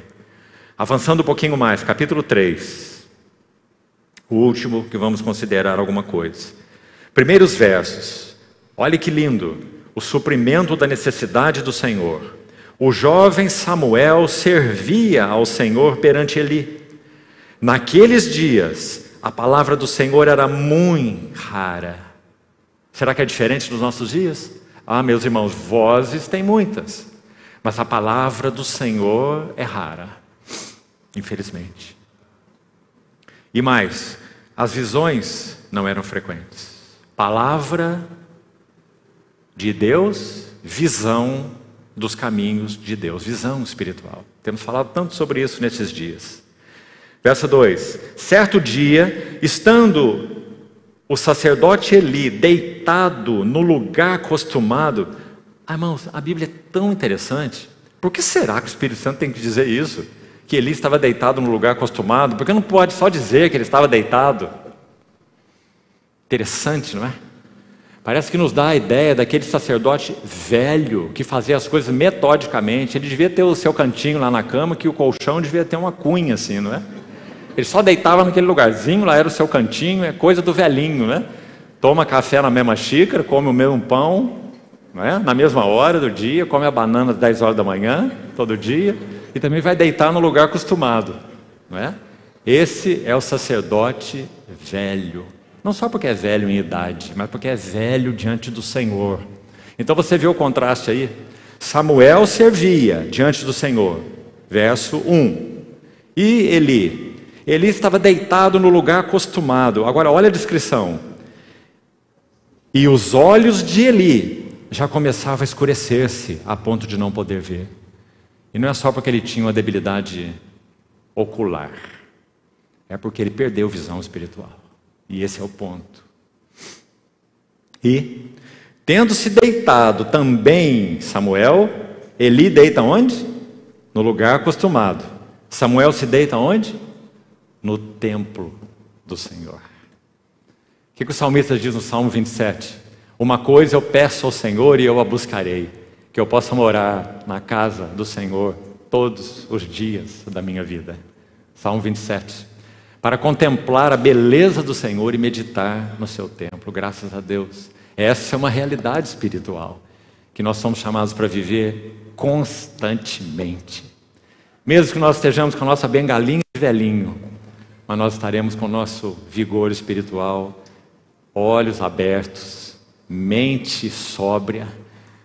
Avançando um pouquinho mais, capítulo 3. O último que vamos considerar alguma coisa. Primeiros versos. Olha que lindo. O suprimento da necessidade do Senhor. O jovem Samuel servia ao Senhor perante Eli. Naqueles dias, a palavra do Senhor era muito rara. Será que é diferente dos nossos dias? Meus irmãos, vozes tem muitas, mas a palavra do Senhor é rara, infelizmente. E mais, as visões não eram frequentes. Palavra de Deus, visão dos caminhos de Deus, visão espiritual. Temos falado tanto sobre isso nesses dias. Verso 2: certo dia, estando o sacerdote Eli deitado no lugar acostumado. Irmãos, a Bíblia é tão interessante. Por que será que o Espírito Santo tem que dizer isso? Que Eli estava deitado no lugar acostumado? Porque não pode só dizer que ele estava deitado? Interessante, não é? Parece que nos dá a ideia daquele sacerdote velho que fazia as coisas metodicamente. Ele devia ter o seu cantinho lá na cama, que o colchão devia ter uma cunha assim, não é? Ele só deitava naquele lugarzinho, lá era o seu cantinho, é coisa do velhinho, né? Toma café na mesma xícara, come o mesmo pão, não é? Na mesma hora do dia, come a banana às 10 horas da manhã, todo dia, e também vai deitar no lugar acostumado, não é? Esse é o sacerdote velho. Não só porque é velho em idade, mas porque é velho diante do Senhor. Então você vê o contraste aí? Samuel servia diante do Senhor, verso 1. E Eli estava deitado no lugar acostumado. Agora olha a descrição. E os olhos de Eli já começavam a escurecer-se, a ponto de não poder ver. E não é só porque ele tinha uma debilidade ocular. É porque ele perdeu visão espiritual. E esse é o ponto. E, tendo-se deitado também Samuel, Eli deita onde? No lugar acostumado. Samuel se deita onde? No templo do Senhor. O que o salmista diz no Salmo 27? Uma coisa eu peço ao Senhor e eu a buscarei, que eu possa morar na casa do Senhor todos os dias da minha vida. Salmo 27. Para contemplar a beleza do Senhor e meditar no seu templo. Graças a Deus. Essa é uma realidade espiritual que nós somos chamados para viver constantemente. Mesmo que nós estejamos com a nossa bengalinha de velhinho, mas nós estaremos com o nosso vigor espiritual, olhos abertos, mente sóbria,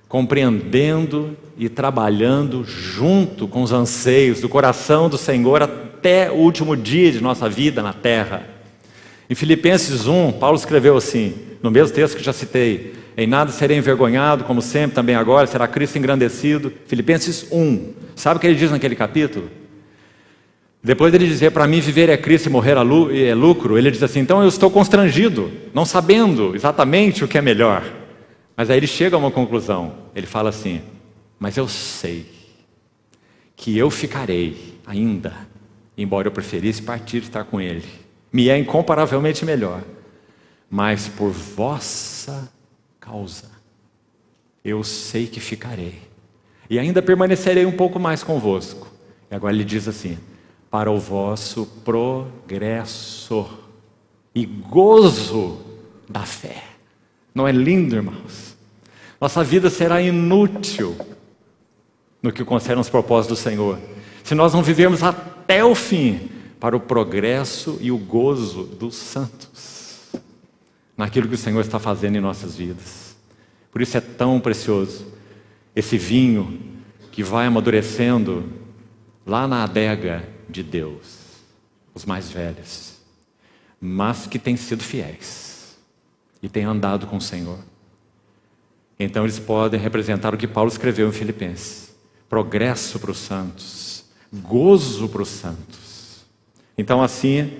compreendendo e trabalhando junto com os anseios do coração do Senhor até o último dia de nossa vida na terra. Em Filipenses 1, Paulo escreveu assim, no mesmo texto que já citei: em nada serei envergonhado, como sempre, também agora, será Cristo engrandecido. Filipenses 1, sabe o que ele diz naquele capítulo? Depois dele dizer, para mim viver é Cristo e morrer é lucro, ele diz assim, então eu estou constrangido, não sabendo exatamente o que é melhor. Mas aí ele chega a uma conclusão, ele fala assim, mas eu sei que eu ficarei ainda, embora eu preferisse partir e estar com ele. Me é incomparavelmente melhor, mas por vossa causa, eu sei que ficarei, e ainda permanecerei um pouco mais convosco. E agora ele diz assim, para o vosso progresso e gozo da fé. Não é lindo, irmãos? Nossa vida será inútil no que concerne aos propósitos do Senhor, se nós não vivermos até o fim para o progresso e o gozo dos santos, naquilo que o Senhor está fazendo em nossas vidas. Por isso é tão precioso esse vinho que vai amadurecendo lá na adega de Deus, os mais velhos, mas que têm sido fiéis e têm andado com o Senhor. Então eles podem representar o que Paulo escreveu em Filipenses: progresso para os santos, gozo para os santos. Então assim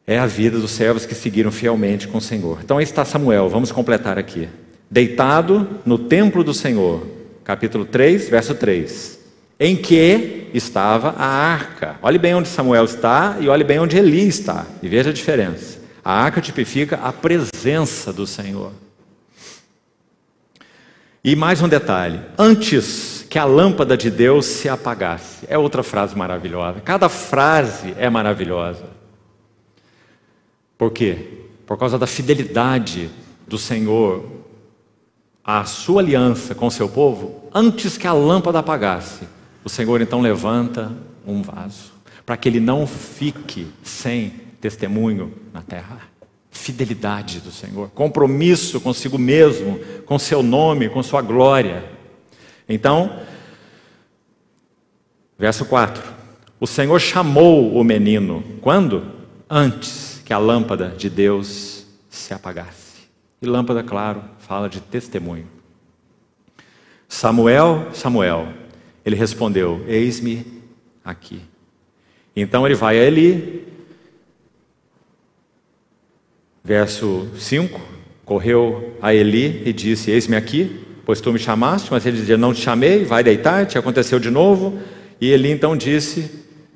é a vida dos servos que seguiram fielmente com o Senhor. Então aí está Samuel, vamos completar aqui. deitado no templo do Senhor, capítulo 3, verso 3, em que estava a arca. Olhe bem onde Samuel está e olhe bem onde Eli está, e veja a diferença. A arca tipifica a presença do Senhor. E mais um detalhe: antes que a lâmpada de Deus se apagasse. É outra frase maravilhosa. Cada frase é maravilhosa. Por quê? Por causa da fidelidade do Senhor à sua aliança com o seu povo. Antes que a lâmpada apagasse, o Senhor então levanta um vaso, para que ele não fique sem testemunho na terra. Fidelidade do Senhor, compromisso consigo mesmo, com seu nome, com sua glória. Então, verso 4: o Senhor chamou o menino, quando? Antes que a lâmpada de Deus se apagasse. E lâmpada, claro, fala de testemunho. Samuel, Samuel. Ele respondeu: eis-me aqui. Então ele vai a Eli. Verso 5, correu a Eli e disse: eis-me aqui, pois tu me chamaste. Mas ele dizia: não te chamei, vai deitar-te. Aconteceu de novo. E Eli então disse,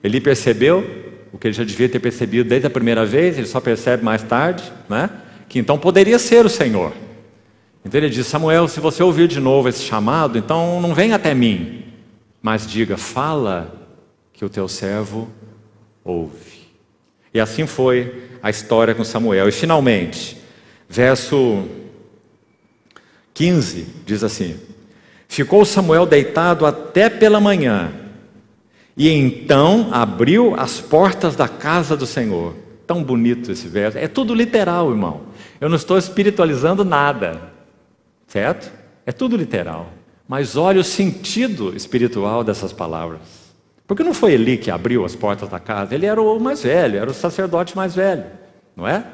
Eli percebeu o que ele já devia ter percebido desde a primeira vez, ele só percebe mais tarde, né? Que então poderia ser o Senhor. Então ele disse: Samuel, se você ouvir de novo esse chamado, então não venha até mim, mas diga: fala, que o teu servo ouve. E assim foi a história com Samuel. E finalmente, verso 15, diz assim: ficou Samuel deitado até pela manhã, e então abriu as portas da casa do Senhor. Tão bonito esse verso, é tudo literal, irmão. Eu não estou espiritualizando nada, certo? É tudo literal. Mas olha o sentido espiritual dessas palavras. Porque não foi Eli que abriu as portas da casa, ele era o mais velho, era o sacerdote mais velho, não é?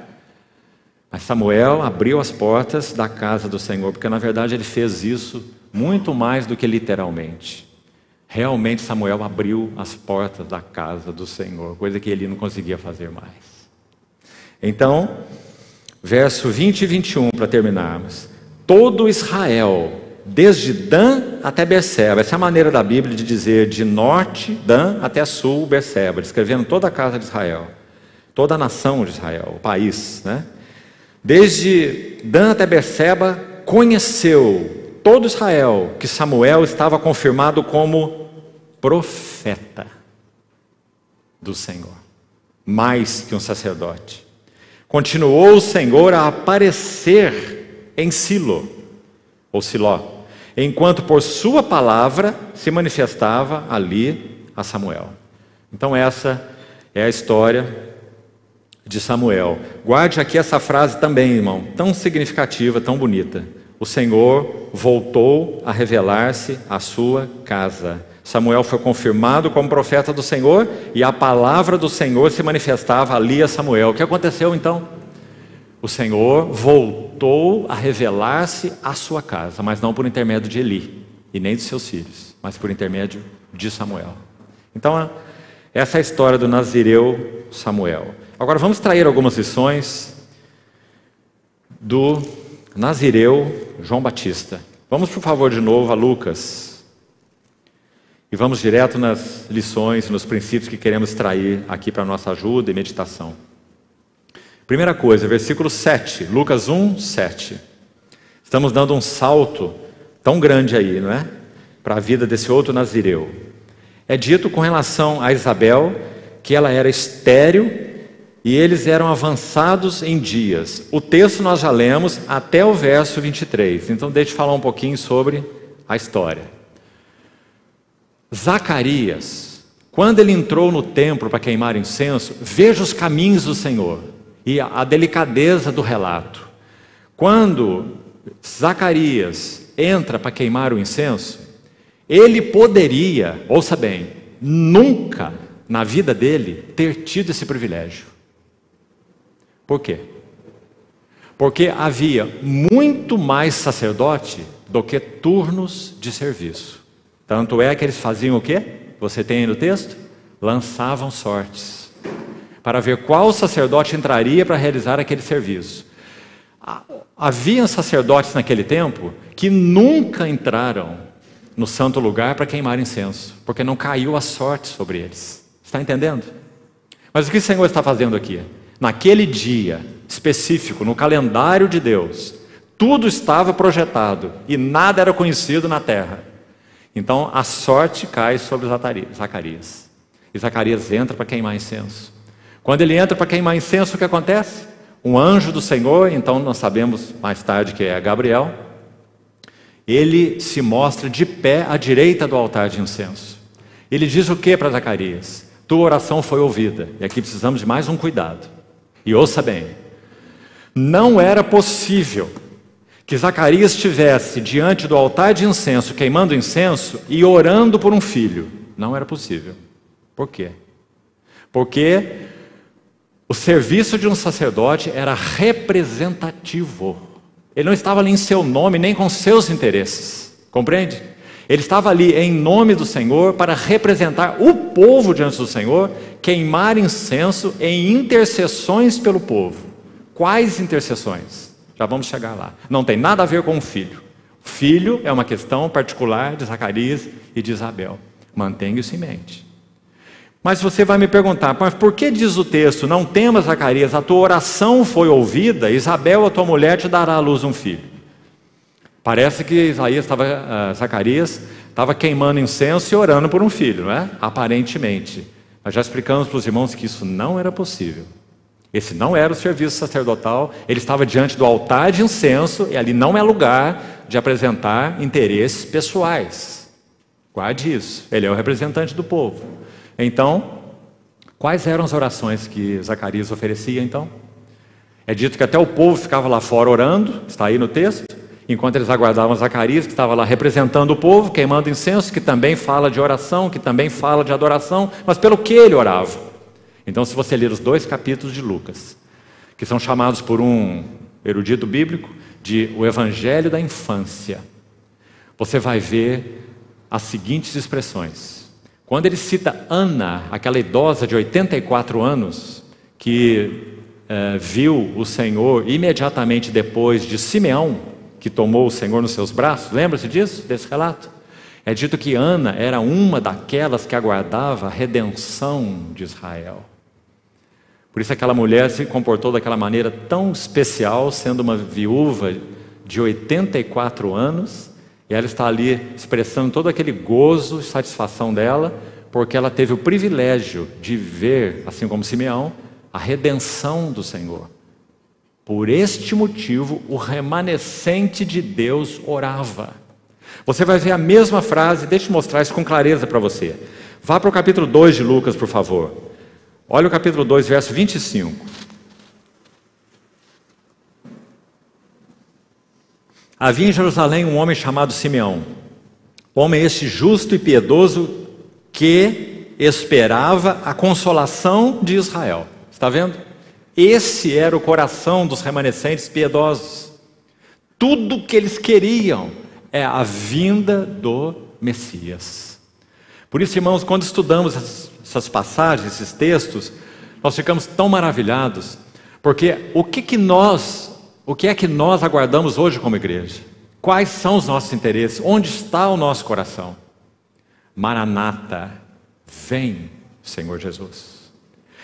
Mas Samuel abriu as portas da casa do Senhor, porque na verdade ele fez isso muito mais do que literalmente. Realmente Samuel abriu as portas da casa do Senhor, coisa que Eli não conseguia fazer mais. Então, verso 20 e 21, para terminarmos. Todo Israel, desde Dan até Berseba, essa é a maneira da Bíblia de dizer de norte, Dan, até sul, Berseba, descrevendo toda a casa de Israel, toda a nação de Israel, o país, né? Desde Dan até Berseba, conheceu todo Israel que Samuel estava confirmado como profeta do Senhor, mais que um sacerdote. Continuou o Senhor a aparecer em Silo, ou Siló, enquanto por sua palavra se manifestava ali a Samuel. Então essa é a história de Samuel. Guarde aqui essa frase também, irmão, tão significativa, tão bonita. O Senhor voltou a revelar-se à sua casa. Samuel foi confirmado como profeta do Senhor e a palavra do Senhor se manifestava ali a Samuel. O que aconteceu então? O Senhor voltou a revelar-se à sua casa, mas não por intermédio de Eli e nem de seus filhos, mas por intermédio de Samuel. Então essa é a história do nazireu Samuel. Agora vamos trair algumas lições do nazireu João Batista. Vamos por favor de novo a Lucas e vamos direto nas lições, nos princípios que queremos extrair aqui para a nossa ajuda e meditação. Primeira coisa, versículo 7, Lucas 1, 7. Estamos dando um salto tão grande aí, não é? Para a vida desse outro nazireu. É dito com relação a Isabel que ela era estéril e eles eram avançados em dias. O texto nós já lemos até o verso 23. Então deixa eu falar um pouquinho sobre a história. Zacarias, quando ele entrou no templo para queimar incenso, veja os caminhos do Senhor e a delicadeza do relato. Quando Zacarias entra para queimar o incenso, ele poderia, ouça bem, nunca na vida dele ter tido esse privilégio. Por quê? Porque havia muito mais sacerdote do que turnos de serviço. Tanto é que eles faziam o quê? Você tem aí no texto? Lançavam sortes para ver qual sacerdote entraria para realizar aquele serviço. Havia sacerdotes naquele tempo que nunca entraram no santo lugar para queimar incenso, porque não caiu a sorte sobre eles. Está entendendo? Mas o que o Senhor está fazendo aqui? Naquele dia específico, no calendário de Deus, tudo estava projetado e nada era conhecido na terra. Então a sorte cai sobre Zacarias. E Zacarias entra para queimar incenso. Quando ele entra para queimar incenso, o que acontece? Um anjo do Senhor, então nós sabemos mais tarde que é Gabriel, ele se mostra de pé à direita do altar de incenso. Ele diz o que para Zacarias? Tua oração foi ouvida. E aqui precisamos de mais um cuidado. E ouça bem. Não era possível que Zacarias estivesse diante do altar de incenso, queimando incenso e orando por um filho. Não era possível. Por quê? Porque o serviço de um sacerdote era representativo. Ele não estava ali em seu nome, nem com seus interesses. Compreende? Ele estava ali em nome do Senhor para representar o povo diante do Senhor, queimar incenso em intercessões pelo povo. Quais intercessões? Já vamos chegar lá. Não tem nada a ver com o filho. O filho é uma questão particular de Zacarias e de Isabel. Mantenha isso em mente. Mas você vai me perguntar, mas por que diz o texto, não temas, Zacarias, a tua oração foi ouvida, Isabel, a tua mulher, te dará à luz um filho. Parece que Zacarias estava queimando incenso e orando por um filho, não é? Aparentemente. Nós já explicamos para os irmãos que isso não era possível. Esse não era o serviço sacerdotal, ele estava diante do altar de incenso, e ali não é lugar de apresentar interesses pessoais. Guarde isso, ele é o representante do povo. Então, quais eram as orações que Zacarias oferecia então? É dito que até o povo ficava lá fora orando, está aí no texto, enquanto eles aguardavam Zacarias, que estava lá representando o povo, queimando incenso, que também fala de oração, que também fala de adoração, mas pelo que ele orava? Então, se você ler os 2 capítulos de Lucas, que são chamados por um erudito bíblico de o Evangelho da Infância, você vai ver as seguintes expressões. Quando ele cita Ana, aquela idosa de 84 anos, que viu o Senhor imediatamente depois de Simeão, que tomou o Senhor nos seus braços, lembra-se disso, desse relato? É dito que Ana era uma daquelas que aguardava a redenção de Israel. Por isso aquela mulher se comportou daquela maneira tão especial, sendo uma viúva de 84 anos, e ela está ali expressando todo aquele gozo e satisfação dela, porque ela teve o privilégio de ver, assim como Simeão, a redenção do Senhor. Por este motivo, o remanescente de Deus orava. Você vai ver a mesma frase, deixa eu mostrar isso com clareza para você. Vá para o capítulo 2 de Lucas, por favor. Olha o capítulo 2, verso 25. Havia em Jerusalém um homem chamado Simeão, homem este justo e piedoso, que esperava a consolação de Israel. Está vendo? Esse era o coração dos remanescentes piedosos. Tudo que eles queriam é a vinda do Messias. Por isso, irmãos, quando estudamos essas passagens, esses textos, nós ficamos tão maravilhados, porque o que é que nós aguardamos hoje como igreja? Quais são os nossos interesses? Onde está o nosso coração? Maranata, vem, Senhor Jesus.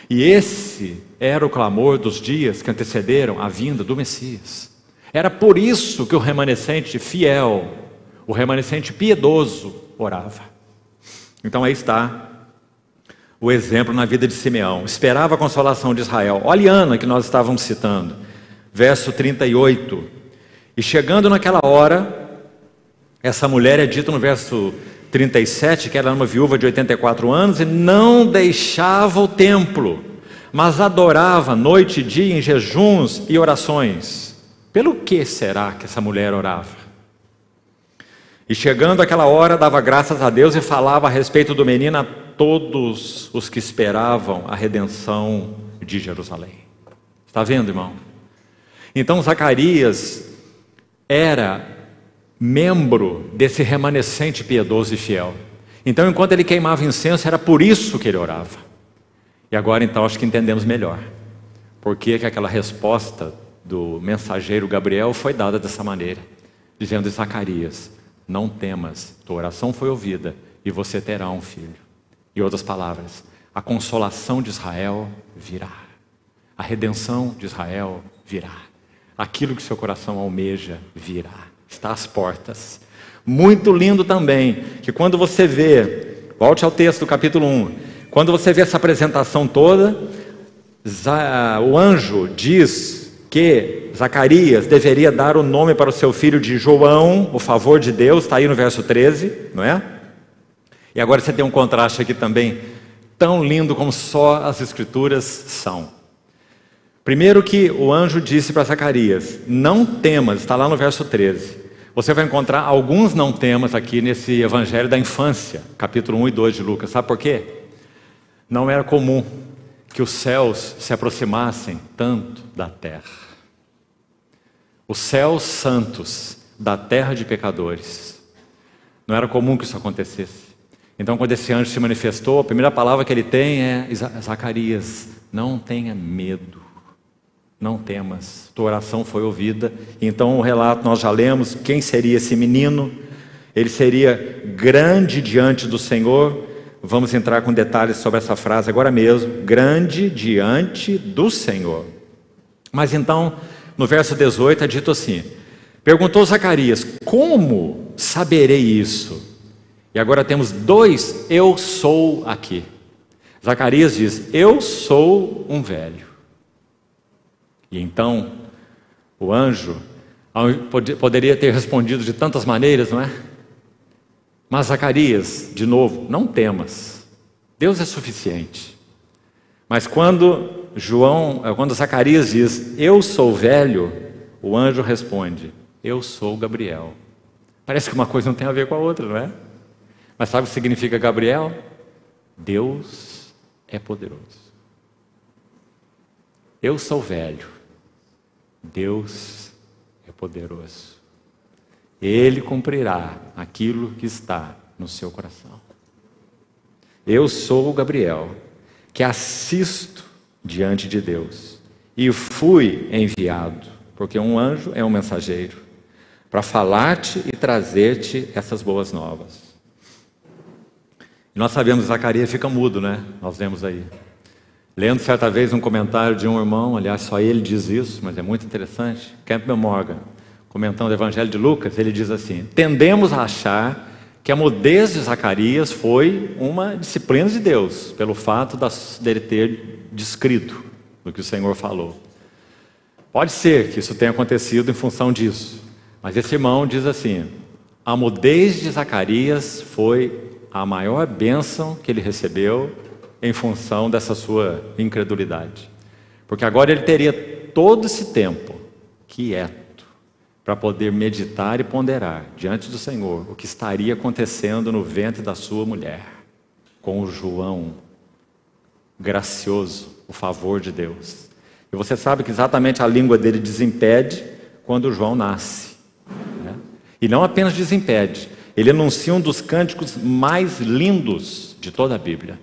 E esse era o clamor dos dias que antecederam a vinda do Messias. Era por isso que o remanescente fiel, o remanescente piedoso, orava. Então aí está o exemplo na vida de Simeão. Esperava a consolação de Israel. Olha Ana, que nós estávamos citando. Verso 38, e chegando naquela hora, essa mulher é dita no verso 37, que ela era uma viúva de 84 anos, e não deixava o templo, mas adorava noite e dia em jejuns e orações. Pelo que será que essa mulher orava? E chegando aquela hora, dava graças a Deus e falava a respeito do menino a todos os que esperavam a redenção de Jerusalém. Está vendo, irmão? Então Zacarias era membro desse remanescente piedoso e fiel. Então, enquanto ele queimava incenso, era por isso que ele orava. E agora então acho que entendemos melhor por que aquela resposta do mensageiro Gabriel foi dada dessa maneira, dizendo: Zacarias, não temas, tua oração foi ouvida e você terá um filho. Em outras palavras, a consolação de Israel virá, a redenção de Israel virá, aquilo que seu coração almeja virá, está às portas. Muito lindo também, que quando você vê, volte ao texto do capítulo 1, quando você vê essa apresentação toda, o anjo diz que Zacarias deveria dar o nome para o seu filho de João, o favor de Deus, está aí no verso 13, não é? E agora você tem um contraste aqui também, tão lindo como só as escrituras são. Primeiro que o anjo disse para Zacarias: não temas, está lá no verso 13. Você vai encontrar alguns não temas aqui nesse evangelho da infância, capítulo 1 e 2 de Lucas. Sabe por quê? Não era comum que os céus se aproximassem tanto da terra. Os céus santos da terra de pecadores. Não era comum que isso acontecesse. Então, quando esse anjo se manifestou, a primeira palavra que ele tem é: Zacarias, não tenha medo. Não temas, tua oração foi ouvida. Então o relato nós já lemos, quem seria esse menino? Ele seria grande diante do Senhor. Vamos entrar com detalhes sobre essa frase agora mesmo, grande diante do Senhor. Mas então, no verso 18 é dito assim: perguntou Zacarias, como saberei isso? E agora temos dois eu sou aqui. Zacarias diz: eu sou um velho. E então, o anjo poderia ter respondido de tantas maneiras, não é? Mas Zacarias, de novo, não temas, Deus é suficiente. Mas quando Zacarias diz: eu sou velho, o anjo responde: eu sou Gabriel. Parece que uma coisa não tem a ver com a outra, não é? Mas sabe o que significa Gabriel? Deus é poderoso. Eu sou velho, Deus é poderoso. Ele cumprirá aquilo que está no seu coração. Eu sou o Gabriel, que assisto diante de Deus, e fui enviado, porque um anjo é um mensageiro, para falar-te e trazer-te essas boas novas. E nós sabemos que Zacarias fica mudo, né? Nós vemos aí. Lendo certa vez um comentário de um irmão, aliás, só ele diz isso, mas é muito interessante, Campbell Morgan, comentando o Evangelho de Lucas, ele diz assim: tendemos a achar que a mudez de Zacarias foi uma disciplina de Deus, pelo fato dele ter descrito o que o Senhor falou. Pode ser que isso tenha acontecido em função disso, mas esse irmão diz assim: a mudez de Zacarias foi a maior bênção que ele recebeu em função dessa sua incredulidade. Porque agora ele teria todo esse tempo quieto para poder meditar e ponderar diante do Senhor o que estaria acontecendo no ventre da sua mulher, com o João gracioso, o favor de Deus. E você sabe que exatamente a língua dele desimpede quando o João nasce, né? E não apenas desimpede, ele anuncia um dos cânticos mais lindos de toda a Bíblia.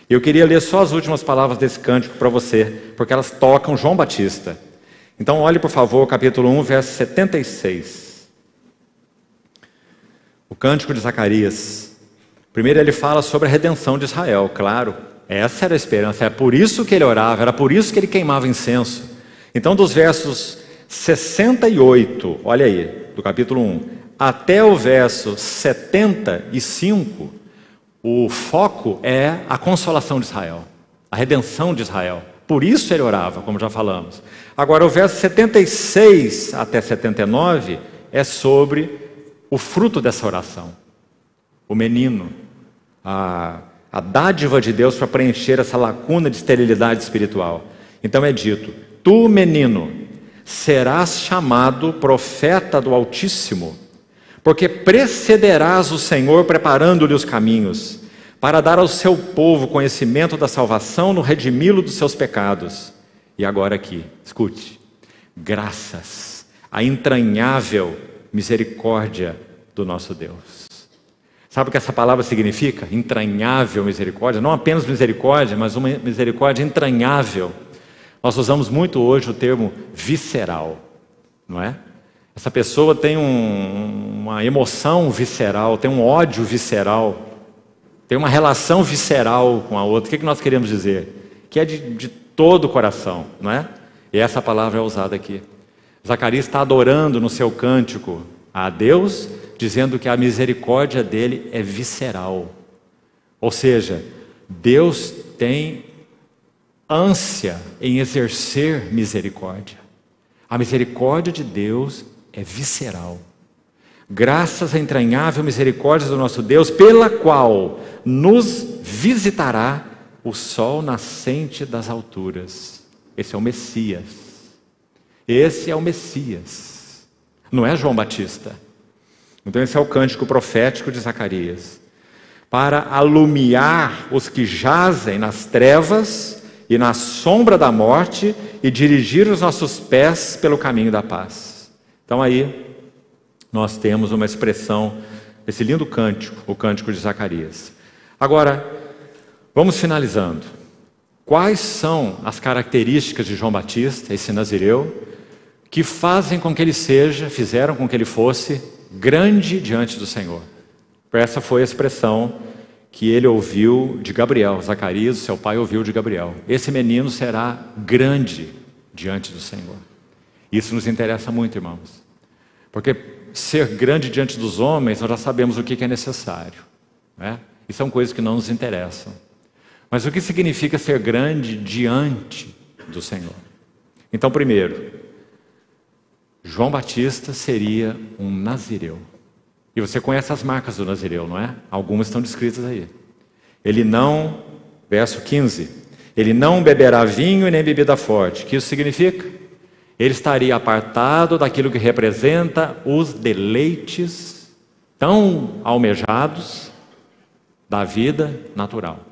Eu queria ler só as últimas palavras desse cântico para você, porque elas tocam João Batista. Então olhe por favor, capítulo 1, verso 76. O cântico de Zacarias. Primeiro ele fala sobre a redenção de Israel, claro. Essa era a esperança, é por isso que ele orava, era por isso que ele queimava incenso. Então dos versos 68, olha aí, do capítulo 1, até o verso 75, o foco é a consolação de Israel, a redenção de Israel. Por isso ele orava, como já falamos. Agora o verso 76 até 79 é sobre o fruto dessa oração. O menino, a dádiva de Deus para preencher essa lacuna de esterilidade espiritual. Então é dito: tu, menino, serás chamado profeta do Altíssimo, porque precederás o Senhor preparando-lhe os caminhos, para dar ao seu povo conhecimento da salvação no redimi-lo dos seus pecados. E agora aqui, escute: graças à entranhável misericórdia do nosso Deus. Sabe o que essa palavra significa? Entranhável misericórdia. Não apenas misericórdia, mas uma misericórdia entranhável. Nós usamos muito hoje o termo visceral, não é? Essa pessoa tem uma emoção visceral, tem um ódio visceral, tem uma relação visceral com a outra. O que nós queremos dizer? Que é de todo o coração, não é? E essa palavra é usada aqui. Zacarias está adorando no seu cântico a Deus, dizendo que a misericórdia dele é visceral. Ou seja, Deus tem ânsia em exercer misericórdia. A misericórdia de Deus é visceral. Graças à entranhável misericórdia do nosso Deus, pela qual nos visitará o sol nascente das alturas. Esse é o Messias. Esse é o Messias. Não é João Batista. Então esse é o cântico profético de Zacarias. Para alumiar os que jazem nas trevas e na sombra da morte e dirigir os nossos pés pelo caminho da paz. Então aí nós temos uma expressão desse lindo cântico, o cântico de Zacarias. Agora, vamos finalizando. Quais são as características de João Batista, esse nazireu, que fazem com que ele fizeram com que ele fosse grande diante do Senhor? Essa foi a expressão que ele ouviu de Gabriel. Zacarias, seu pai, ouviu de Gabriel. Esse menino será grande diante do Senhor. Isso nos interessa muito, irmãos. Porque ser grande diante dos homens, nós já sabemos o que é necessário, né? E são coisas que não nos interessam. Mas o que significa ser grande diante do Senhor? Então, primeiro, João Batista seria um nazireu. E você conhece as marcas do nazireu, não é? Algumas estão descritas aí. Ele não, verso 15, ele não beberá vinho e nem bebida forte. O que isso significa? Ele estaria apartado daquilo que representa os deleites tão almejados da vida natural.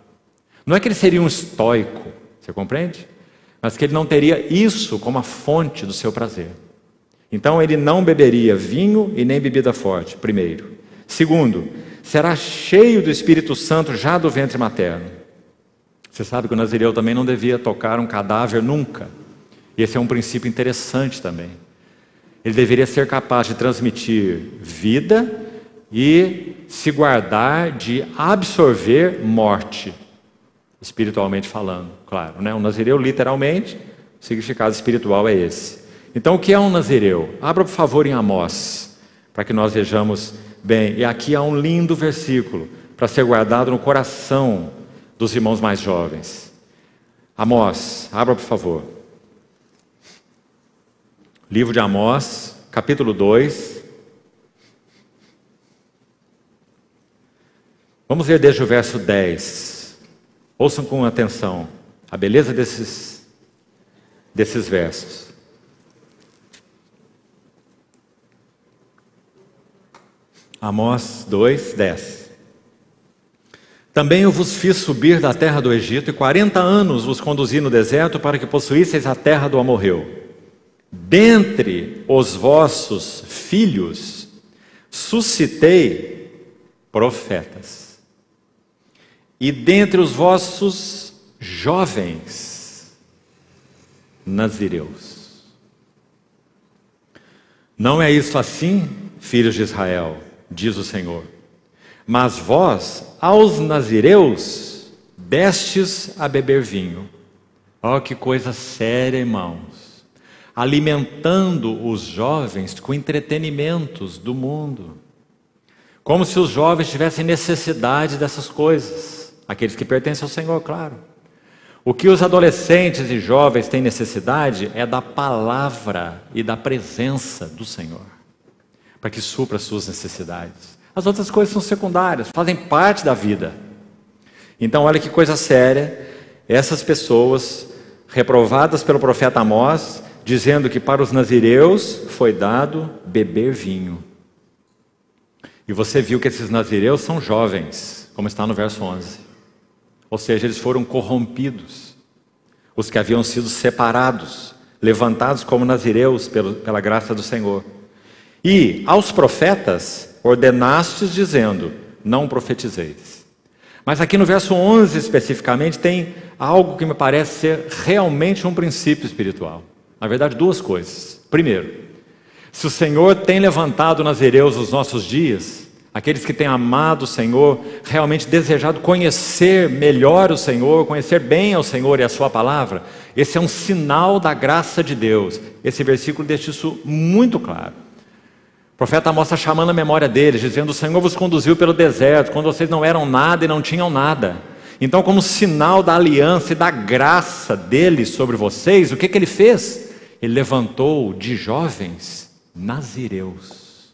Não é que ele seria um estoico, você compreende? Mas que ele não teria isso como a fonte do seu prazer. Então ele não beberia vinho e nem bebida forte, primeiro. Segundo, será cheio do Espírito Santo já do ventre materno. Você sabe que o nazireu também não devia tocar um cadáver nunca. E esse é um princípio interessante também. Ele deveria ser capaz de transmitir vida e se guardar de absorver morte, espiritualmente falando, claro, né? O nazireu, literalmente, o significado espiritual é esse. Então, o que é um nazireu? Abra, por favor, em Amós, para que nós vejamos bem. E aqui há um lindo versículo para ser guardado no coração dos irmãos mais jovens. Amós, abra, por favor. Livro de Amós, capítulo 2. Vamos ler desde o verso 10. Ouçam com atenção a beleza desses versos. Amós 2, 10. Também eu vos fiz subir da terra do Egito, e 40 anos vos conduzi no deserto, para que possuísseis a terra do amorreu. Dentre os vossos filhos suscitei profetas, e dentre os vossos jovens nazireus. Não é isso assim, filhos de Israel, diz o Senhor. Mas vós, aos nazireus, destes a beber vinho. Ó, que coisa séria, irmãos. Alimentando os jovens com entretenimentos do mundo. Como se os jovens tivessem necessidade dessas coisas. Aqueles que pertencem ao Senhor, claro. O que os adolescentes e jovens têm necessidade é da palavra e da presença do Senhor, para que supra as suas necessidades. As outras coisas são secundárias, fazem parte da vida. Então olha que coisa séria, essas pessoas reprovadas pelo profeta Amós, dizendo que para os nazireus foi dado beber vinho. E você viu que esses nazireus são jovens, como está no verso 11. Ou seja, eles foram corrompidos. Os que haviam sido separados, levantados como nazireus pela graça do Senhor. E aos profetas ordenastes dizendo, não profetizeis. Mas aqui no verso 11 especificamente tem algo que me parece ser realmente um princípio espiritual. Na verdade, duas coisas. Primeiro, se o Senhor tem levantado nazireus nos nossos dias, aqueles que têm amado o Senhor, realmente desejado conhecer melhor o Senhor, conhecer bem ao Senhor e a sua palavra, esse é um sinal da graça de Deus. Esse versículo deixa isso muito claro. O profeta Amós está chamando a memória deles, dizendo: o Senhor vos conduziu pelo deserto, quando vocês não eram nada e não tinham nada. Então, como sinal da aliança e da graça dele sobre vocês, o que ele fez? Ele levantou de jovens nazireus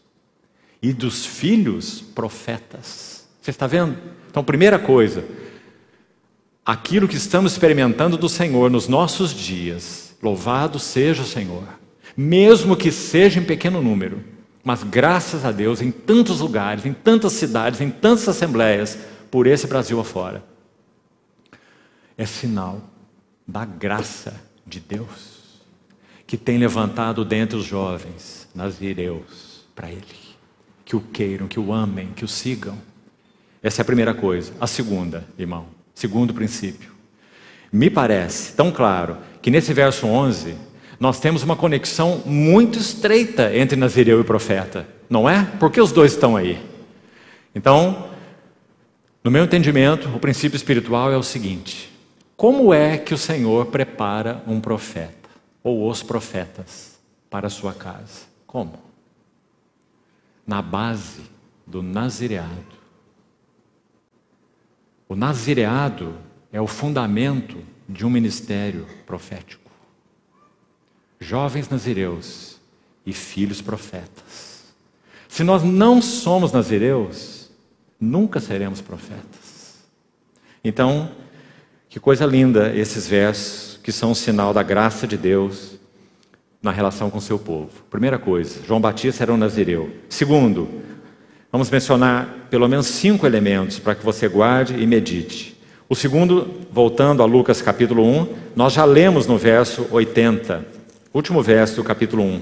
e dos filhos profetas. Você está vendo? Então, primeira coisa, aquilo que estamos experimentando do Senhor nos nossos dias, louvado seja o Senhor, mesmo que seja em pequeno número, mas graças a Deus, em tantos lugares, em tantas cidades, em tantas assembleias, por esse Brasil afora, é sinal da graça de Deus, que tem levantado dentre os jovens nazireus para Ele, que o queiram, que o amem, que o sigam. Essa é a primeira coisa. A segunda, irmão, segundo princípio, me parece tão claro que nesse verso 11, nós temos uma conexão muito estreita entre nazireu e profeta, não é? Porque os dois estão aí. Então, no meu entendimento, o princípio espiritual é o seguinte: como é que o Senhor prepara um profeta, ou os profetas, para a sua casa? Como? Na base do nazireado. O nazireado é o fundamento de um ministério profético. Jovens nazireus e filhos profetas. Se nós não somos nazireus, nunca seremos profetas. Então, que coisa linda esses versos, que são um sinal da graça de Deus na relação com o seu povo. Primeira coisa, João Batista era um nazireu. Segundo, vamos mencionar pelo menos 5 elementos para que você guarde e medite. O segundo, voltando a Lucas capítulo 1, nós já lemos no verso 80. Último verso do capítulo 1.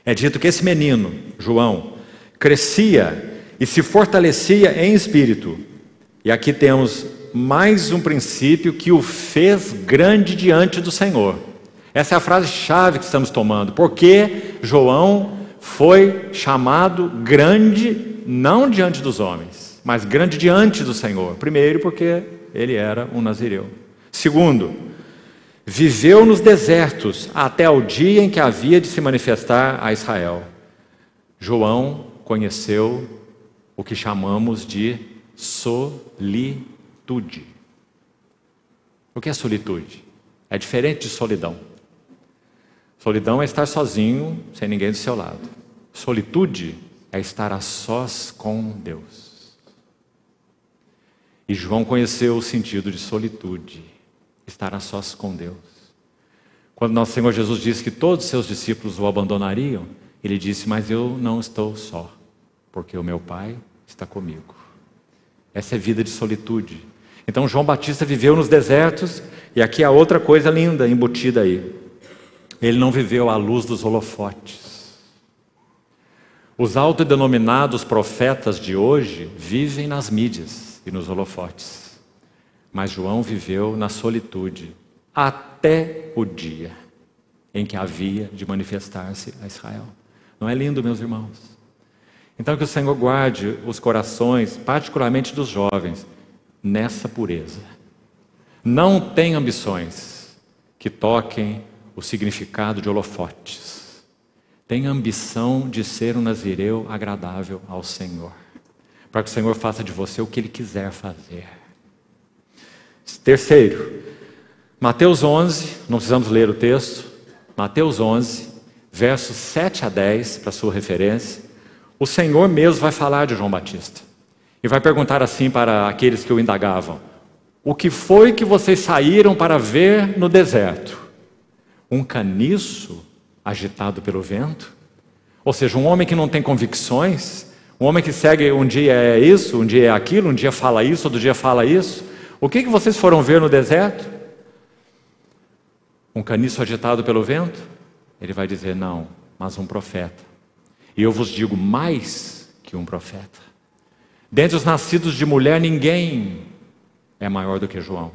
É dito que esse menino, João, crescia e se fortalecia em espírito. E aqui temos mais um princípio que o fez grande diante do Senhor. Essa é a frase-chave que estamos tomando. Porque João foi chamado grande, não diante dos homens, mas grande diante do Senhor. Primeiro, porque ele era um nazireu. Segundo, viveu nos desertos até o dia em que havia de se manifestar a Israel. João conheceu o que chamamos de solitude. O que é solitude? É diferente de solidão. Solidão é estar sozinho, sem ninguém do seu lado. Solitude é estar a sós com Deus. E João conheceu o sentido de solitude. Estar a sós com Deus. Quando nosso Senhor Jesus disse que todos os seus discípulos o abandonariam, ele disse: mas eu não estou só, porque o meu Pai está comigo. Essa é vida de solitude. Então João Batista viveu nos desertos, e aqui há outra coisa linda embutida aí. Ele não viveu à luz dos holofotes. Os autodenominados profetas de hoje vivem nas mídias e nos holofotes. Mas João viveu na solitude até o dia em que havia de manifestar-se a Israel. Não é lindo, meus irmãos? Então que o Senhor guarde os corações, particularmente dos jovens, nessa pureza. Não tem ambições que toquem o significado de holofotes. Tem ambição de ser um nazireu agradável ao Senhor, para que o Senhor faça de você o que Ele quiser fazer. Terceiro, Mateus 11, não precisamos ler o texto, Mateus 11, versos 7 a 10, para sua referência, o Senhor mesmo vai falar de João Batista, e vai perguntar assim para aqueles que o indagavam: o que foi que vocês saíram para ver no deserto? Um caniço agitado pelo vento? Ou seja, um homem que não tem convicções, um homem que segue, um dia é isso, um dia é aquilo, um dia fala isso, outro dia fala isso. O que vocês foram ver no deserto? Um caniço agitado pelo vento? Ele vai dizer: não, mas um profeta. E eu vos digo, mais que um profeta. Dentre os nascidos de mulher, ninguém é maior do que João.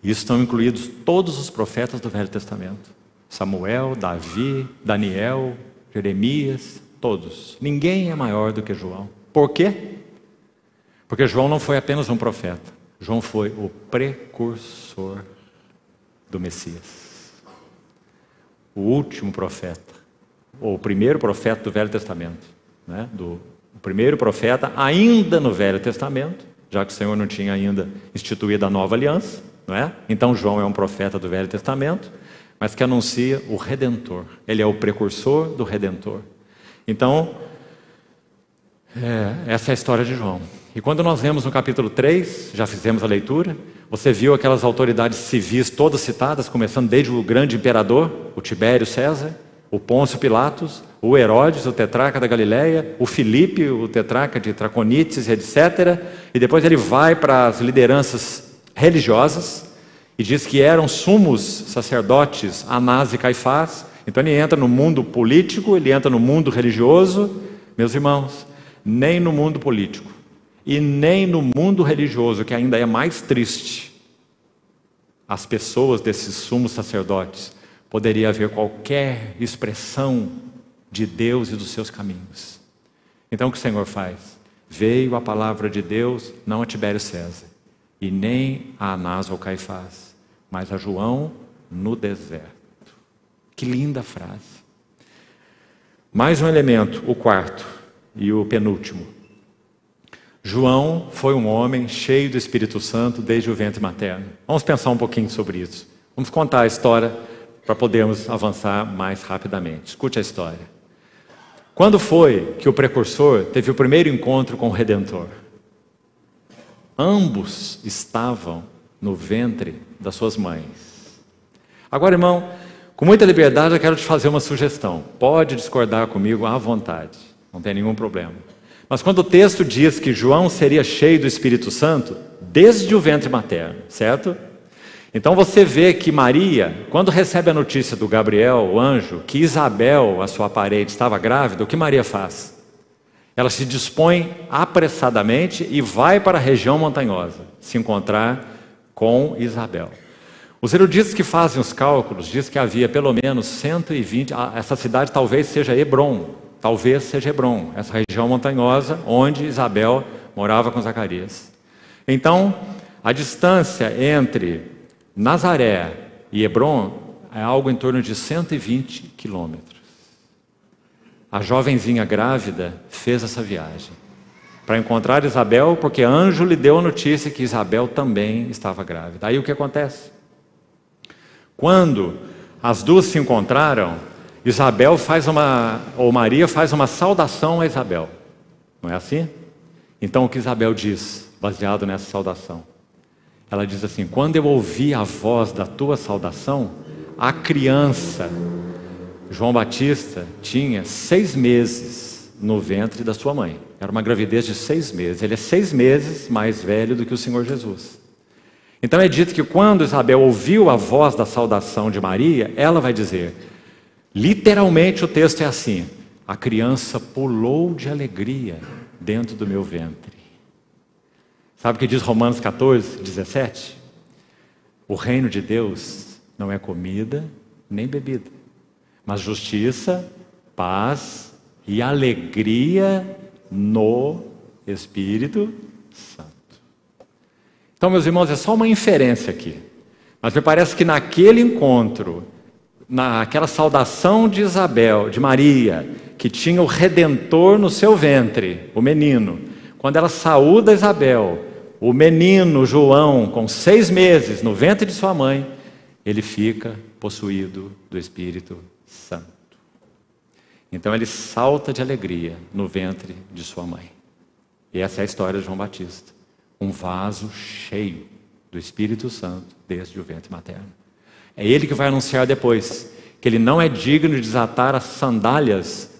E estão incluídos todos os profetas do Velho Testamento. Samuel, Davi, Daniel, Jeremias, todos. Ninguém é maior do que João. Por quê? Porque João não foi apenas um profeta. João foi o precursor do Messias. O último profeta. Ou o primeiro profeta do Velho Testamento. Né? O primeiro profeta ainda no Velho Testamento, já que o Senhor não tinha ainda instituído a nova aliança. Não é? Então João é um profeta do Velho Testamento, mas que anuncia o Redentor. Ele é o precursor do Redentor. Então, essa é a história de João. E quando nós vemos no capítulo 3, já fizemos a leitura, você viu aquelas autoridades civis todas citadas, começando desde o grande imperador, o Tibério César, o Pôncio Pilatos, o Herodes, o tetrarca da Galileia, o Filipe, o tetrarca de Traconites, etc. E depois ele vai para as lideranças religiosas e diz que eram sumos sacerdotes Anás e Caifás. Então ele entra no mundo político, ele entra no mundo religioso. Meus irmãos, nem no mundo político e nem no mundo religioso, que ainda é mais triste, as pessoas desses sumos sacerdotes, poderia haver qualquer expressão de Deus e dos seus caminhos. Então o que o Senhor faz? Veio a palavra de Deus, não a Tibério César, e nem a Anás ou Caifás, mas a João no deserto. Que linda frase. Mais um elemento, o quarto e o penúltimo. João foi um homem cheio do Espírito Santo desde o ventre materno. Vamos pensar um pouquinho sobre isso. Vamos contar a história para podermos avançar mais rapidamente. Escute a história. Quando foi que o precursor teve o primeiro encontro com o Redentor? Ambos estavam no ventre das suas mães. Agora, irmão, com muita liberdade eu quero te fazer uma sugestão. Pode discordar comigo à vontade, não tem nenhum problema. Mas quando o texto diz que João seria cheio do Espírito Santo, desde o ventre materno, certo? Então você vê que Maria, quando recebe a notícia do Gabriel, o anjo, que Isabel, a sua parente, estava grávida, o que Maria faz? Ela se dispõe apressadamente e vai para a região montanhosa, se encontrar com Isabel. Os eruditos que fazem os cálculos dizem que havia pelo menos 120, essa cidade talvez seja Hebrom, essa região montanhosa onde Isabel morava com Zacarias. Então, a distância entre Nazaré e Hebrom é algo em torno de 120 quilômetros. A jovenzinha grávida fez essa viagem para encontrar Isabel, porque anjo lhe deu a notícia que Isabel também estava grávida. Aí o que acontece? Quando as duas se encontraram, Maria faz uma saudação a Isabel. Não é assim? Então o que Isabel diz, baseado nessa saudação? Ela diz assim: quando eu ouvi a voz da tua saudação, a criança, João Batista, tinha 6 meses no ventre da sua mãe. Era uma gravidez de 6 meses. Ele é 6 meses mais velho do que o Senhor Jesus. Então é dito que quando Isabel ouviu a voz da saudação de Maria, ela vai dizer, literalmente o texto é assim: a criança pulou de alegria dentro do meu ventre. Sabe o que diz Romanos 14, 17? O reino de Deus não é comida nem bebida, mas justiça, paz e alegria no Espírito Santo. Então, meus irmãos, é só uma inferência aqui, mas me parece que naquele encontro, naquela saudação de Isabel, de Maria, que tinha o Redentor no seu ventre, o menino, quando ela saúda Isabel, o menino João, com 6 meses no ventre de sua mãe, ele fica possuído do Espírito Santo. Então ele salta de alegria no ventre de sua mãe. E essa é a história de João Batista. Um vaso cheio do Espírito Santo desde o ventre materno. É ele que vai anunciar depois que ele não é digno de desatar as sandálias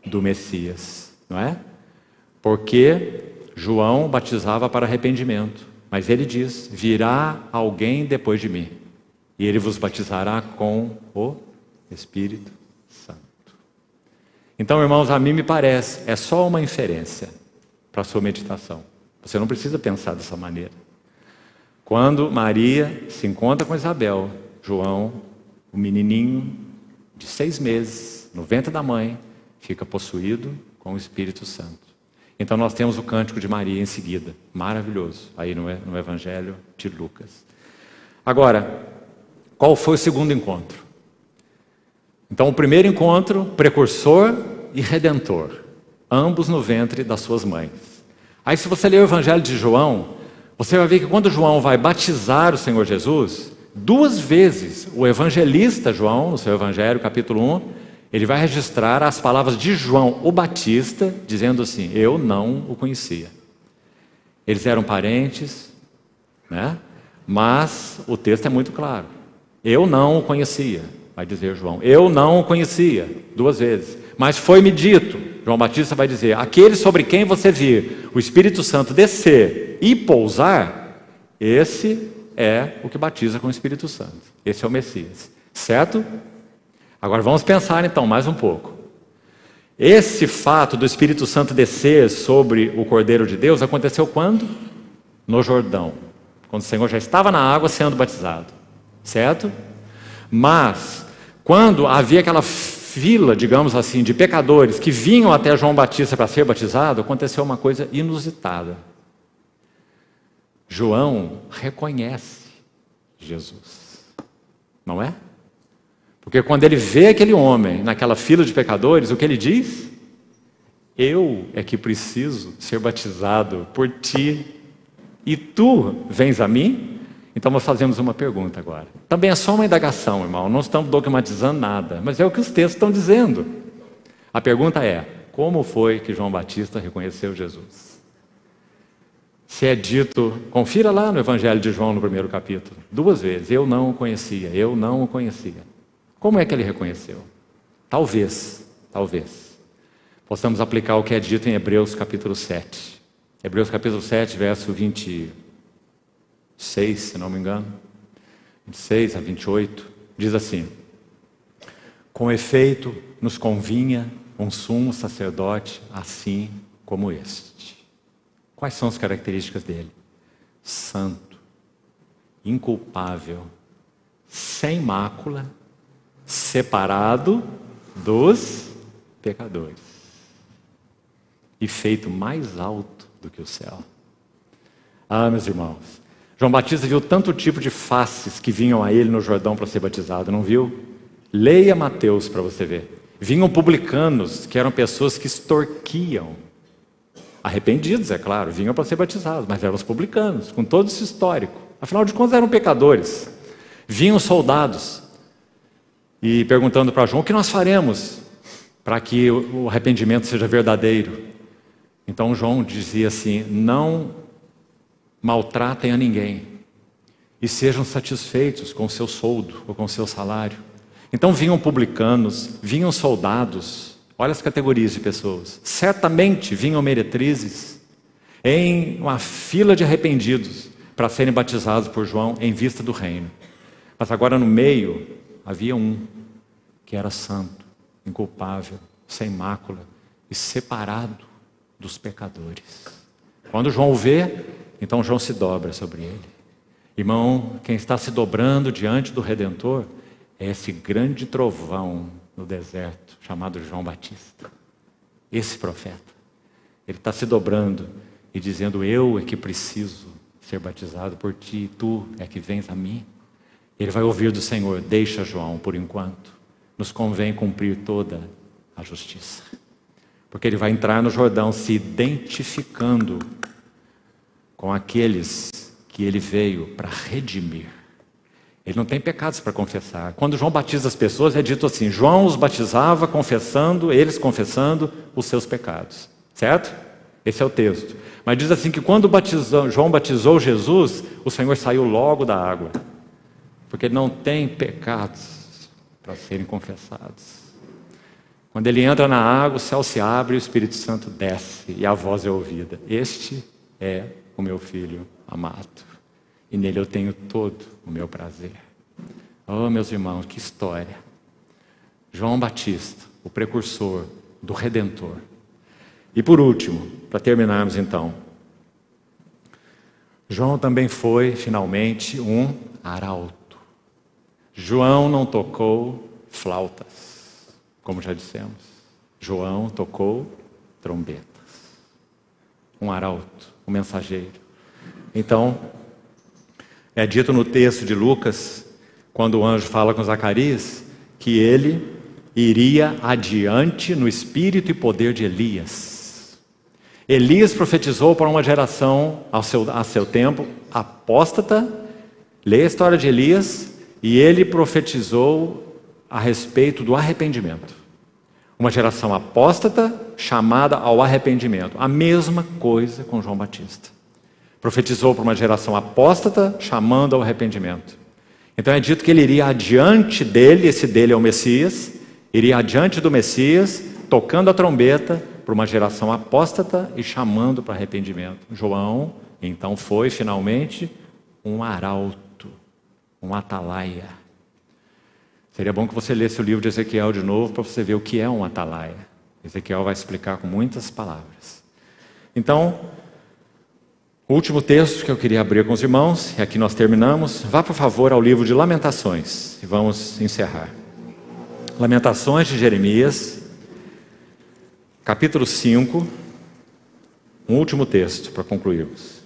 do Messias, não é? Porque João batizava para arrependimento, mas ele diz: virá alguém depois de mim, e ele vos batizará com o Espírito Santo. Então, irmãos, a mim me parece, é só uma inferência, para a sua meditação. Você não precisa pensar dessa maneira. Quando Maria se encontra com Isabel, João, o menininho de 6 meses, no ventre da mãe, fica possuído com o Espírito Santo. Então nós temos o cântico de Maria em seguida, maravilhoso, aí no Evangelho de Lucas. Agora, qual foi o segundo encontro? Então o primeiro encontro, precursor e redentor, ambos no ventre das suas mães. Aí se você ler o Evangelho de João, você vai ver que quando João vai batizar o Senhor Jesus, 2 vezes o evangelista João, no seu Evangelho, capítulo 1, ele vai registrar as palavras de João o Batista, dizendo assim: eu não o conhecia. Eles eram parentes, né? Mas o texto é muito claro. Eu não o conhecia, vai dizer João. Eu não o conhecia, 2 vezes. Mas foi-me dito, João Batista vai dizer: aquele sobre quem você vir o Espírito Santo descer e pousar, esse é o que batiza com o Espírito Santo. Esse é o Messias, certo? Agora vamos pensar então mais um pouco. Esse fato do Espírito Santo descer sobre o Cordeiro de Deus aconteceu quando? No Jordão, quando o Senhor já estava na água sendo batizado, certo? Mas quando havia aquela fila, digamos assim, de pecadores que vinham até João Batista para ser batizado, aconteceu uma coisa inusitada. João reconhece Jesus, não é? Porque quando ele vê aquele homem naquela fila de pecadores, o que ele diz? Eu é que preciso ser batizado por ti, e tu vens a mim? Então nós fazemos uma pergunta agora. Também é só uma indagação, irmão, não estamos dogmatizando nada, mas é o que os textos estão dizendo. A pergunta é: como foi que João Batista reconheceu Jesus? Se é dito, confira lá no Evangelho de João, no primeiro capítulo, 2 vezes: eu não o conhecia, eu não o conhecia. Como é que ele reconheceu? Talvez possamos aplicar o que é dito em Hebreus capítulo 7. Hebreus capítulo 7, verso 26, se não me engano, 26 a 28, diz assim: com efeito, nos convinha um sumo sacerdote assim como este. Quais são as características dele? Santo, inculpável, sem mácula, separado dos pecadores e feito mais alto do que o céu. Ah, meus irmãos, João Batista viu tanto tipo de faces que vinham a ele no Jordão para ser batizado, não viu? Leia Mateus para você ver. Vinham publicanos, que eram pessoas que extorquiam, arrependidos, é claro, vinham para ser batizados, mas eram os publicanos, com todo esse histórico. Afinal de contas eram pecadores. Vinham soldados e perguntando para João: o que nós faremos para que o arrependimento seja verdadeiro? Então João dizia assim: não maltratem a ninguém e sejam satisfeitos com o seu soldo ou com o seu salário. Então vinham publicanos, vinham soldados, olha as categorias de pessoas. Certamente vinham meretrizes em uma fila de arrependidos para serem batizados por João em vista do reino. Mas agora no meio havia um que era santo, inculpável, sem mácula e separado dos pecadores. Quando João o vê, então João se dobra sobre ele. Irmão, quem está se dobrando diante do Redentor é esse grande trovão no deserto, chamado João Batista. Esse profeta. Ele está se dobrando e dizendo: eu é que preciso ser batizado por ti, e tu é que vens a mim. Ele vai ouvir do Senhor: deixa João por enquanto, nos convém cumprir toda a justiça. Porque ele vai entrar no Jordão se identificando com aqueles que ele veio para redimir. Ele não tem pecados para confessar. Quando João batiza as pessoas, é dito assim: João os batizava confessando, eles confessando os seus pecados. Certo? Esse é o texto. Mas diz assim que quando João batizou Jesus, o Senhor saiu logo da água. Porque ele não tem pecados para serem confessados. Quando ele entra na água, o céu se abre e o Espírito Santo desce e a voz é ouvida: este é o meu filho amado, e nele eu tenho todo o meu prazer. Oh, meus irmãos, que história! João Batista, o precursor do Redentor, E por último, para terminarmos então, João também foi, finalmente, um arauto. João não tocou flautas, como já dissemos. João tocou trombetas. Um arauto, um mensageiro. Então, é dito no texto de Lucas, quando o anjo fala com Zacarias, que ele iria adiante no espírito e poder de Elias. Elias profetizou para uma geração a seu tempo apóstata. Leia a história de Elias, e ele profetizou a respeito do arrependimento. Uma geração apóstata chamada ao arrependimento. A mesma coisa com João Batista. Profetizou para uma geração apóstata chamando ao arrependimento. Então é dito que ele iria adiante dele, esse dele é o Messias, iria adiante do Messias, tocando a trombeta para uma geração apóstata e chamando para arrependimento. João, então, foi finalmente um arauto, um atalaia. Seria bom que você lesse o livro de Ezequiel de novo para você ver o que é um atalaia. Ezequiel vai explicar com muitas palavras. Então, o último texto que eu queria abrir com os irmãos, e aqui nós terminamos, vá por favor ao livro de Lamentações, e vamos encerrar. Lamentações de Jeremias, capítulo 5, um último texto para concluirmos.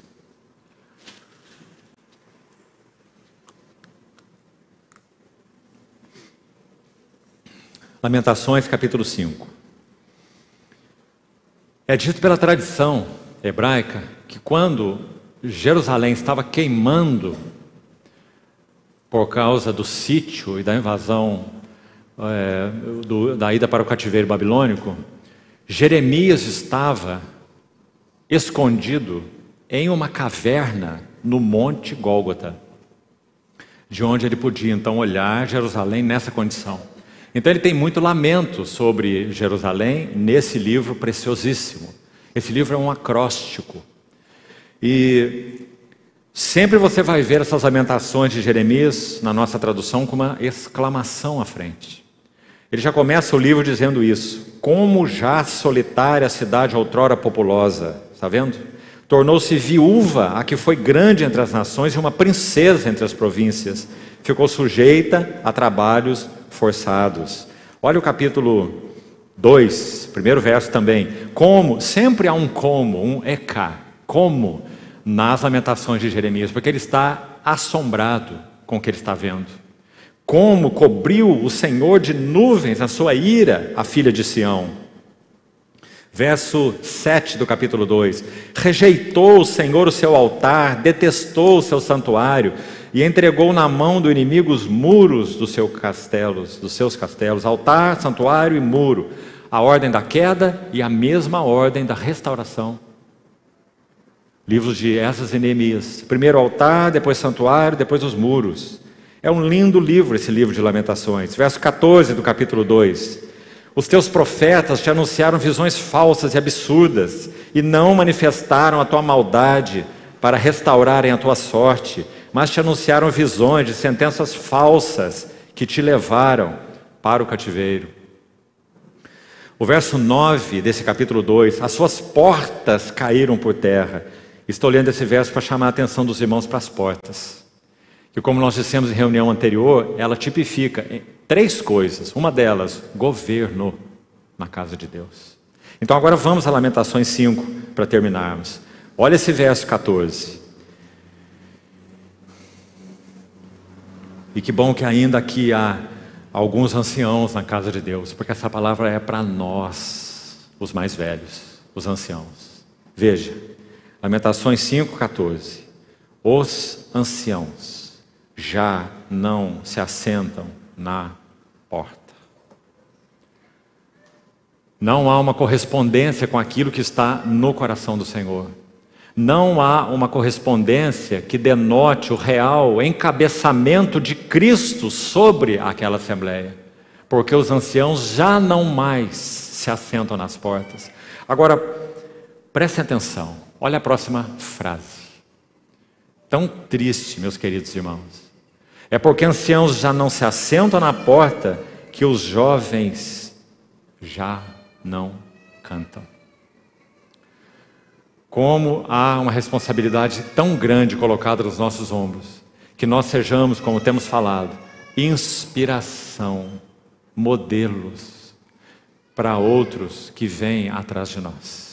Lamentações, capítulo 5. É dito pela tradição hebraica que quando Jerusalém estava queimando por causa do sítio e da invasão, da ida para o cativeiro babilônico, Jeremias estava escondido em uma caverna no Monte Gólgota, de onde ele podia então olhar Jerusalém nessa condição. Então ele tem muito lamento sobre Jerusalém nesse livro preciosíssimo. Esse livro é um acróstico. E sempre você vai ver essas lamentações de Jeremias, na nossa tradução, com uma exclamação à frente. Ele já começa o livro dizendo isso. Como já solitária a cidade outrora populosa, está vendo? Tornou-se viúva a que foi grande entre as nações e uma princesa entre as províncias. Ficou sujeita a trabalhos forçados. Olha o capítulo 2, primeiro verso também. Como, sempre há um como, um eka, como nas lamentações de Jeremias, porque ele está assombrado com o que ele está vendo. Como cobriu o Senhor de nuvens na sua ira a filha de Sião. Verso 7 do capítulo 2. Rejeitou o Senhor o seu altar, detestou o seu santuário e entregou na mão do inimigo os muros dos seus castelos, altar, santuário e muro, a ordem da queda e a mesma ordem da restauração. Livros de Esdras e Neemias. Primeiro o altar, depois o santuário, depois os muros. É um lindo livro esse livro de Lamentações. Verso 14 do capítulo 2. Os teus profetas te anunciaram visões falsas e absurdas e não manifestaram a tua maldade para restaurarem a tua sorte, mas te anunciaram visões de sentenças falsas que te levaram para o cativeiro. O verso 9 desse capítulo 2. As suas portas caíram por terra. Estou lendo esse verso para chamar a atenção dos irmãos para as portas. Que, como nós dissemos em reunião anterior, ela tipifica três coisas. Uma delas, governo na casa de Deus. Então agora vamos a Lamentações 5 para terminarmos. Olha esse verso 14. E que bom que ainda aqui há alguns anciãos na casa de Deus, porque essa palavra é para nós, os mais velhos, os anciãos. Veja, Lamentações 5:14. Os anciãos já não se assentam na porta. Não há uma correspondência com aquilo que está no coração do Senhor. Não há uma correspondência que denote o real encabeçamento de Cristo sobre aquela assembleia. Porque os anciãos já não mais se assentam nas portas. Agora, prestem atenção. Olha a próxima frase. Tão triste, meus queridos irmãos. É porque anciãos já não se assentam na porta que os jovens já não cantam. Como há uma responsabilidade tão grande colocada nos nossos ombros, que nós sejamos, como temos falado, inspiração, modelos para outros que vêm atrás de nós.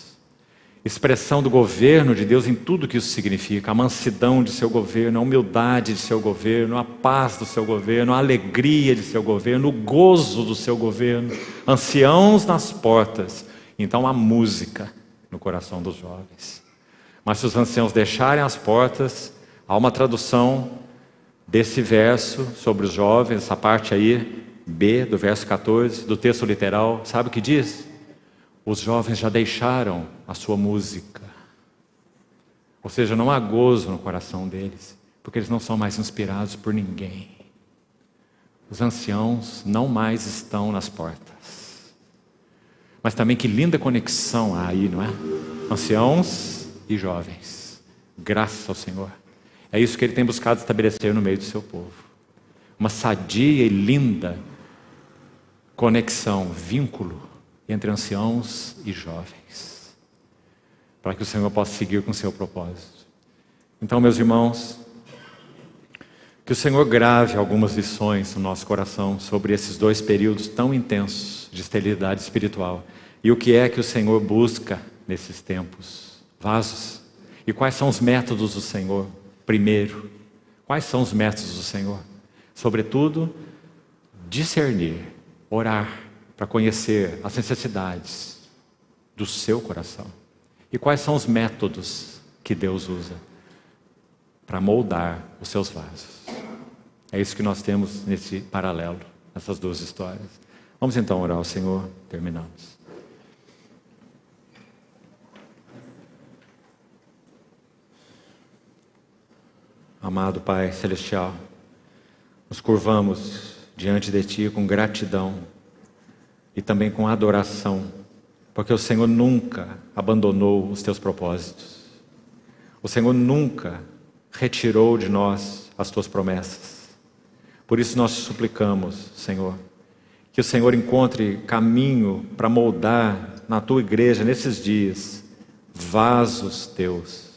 Expressão do governo de Deus em tudo que isso significa, a mansidão de seu governo, a humildade de seu governo, a paz do seu governo, a alegria de seu governo, o gozo do seu governo, anciãos nas portas, então a música no coração dos jovens. Mas se os anciãos deixarem as portas, há uma tradução desse verso sobre os jovens, essa parte aí, B, do verso 14, do texto literal, sabe o que diz? Os jovens já deixaram a sua música. Ou seja, não há gozo no coração deles, porque eles não são mais inspirados por ninguém. Os anciãos não mais estão nas portas. Mas também que linda conexão há aí, não é? Anciãos e jovens. Graças ao Senhor. É isso que Ele tem buscado estabelecer no meio do seu povo. Uma sadia e linda conexão, vínculo entre anciãos e jovens, para que o Senhor possa seguir com o seu propósito. Então, meus irmãos, que o Senhor grave algumas lições no nosso coração sobre esses dois períodos tão intensos de esterilidade espiritual, e o que é que o Senhor busca nesses tempos. Vasos. E quais são os métodos do Senhor? Primeiro, quais são os métodos do Senhor? Sobretudo, discernir, orar, para conhecer as necessidades do seu coração. E quais são os métodos que Deus usa para moldar os seus vasos. É isso que nós temos nesse paralelo, nessas duas histórias. Vamos então orar ao Senhor, terminamos. Amado Pai Celestial, nos curvamos diante de Ti com gratidão e também com adoração, porque o Senhor nunca abandonou os Teus propósitos. O Senhor nunca retirou de nós as Tuas promessas. Por isso nós te suplicamos, Senhor, que o Senhor encontre caminho para moldar na Tua igreja, nesses dias, vasos Teus,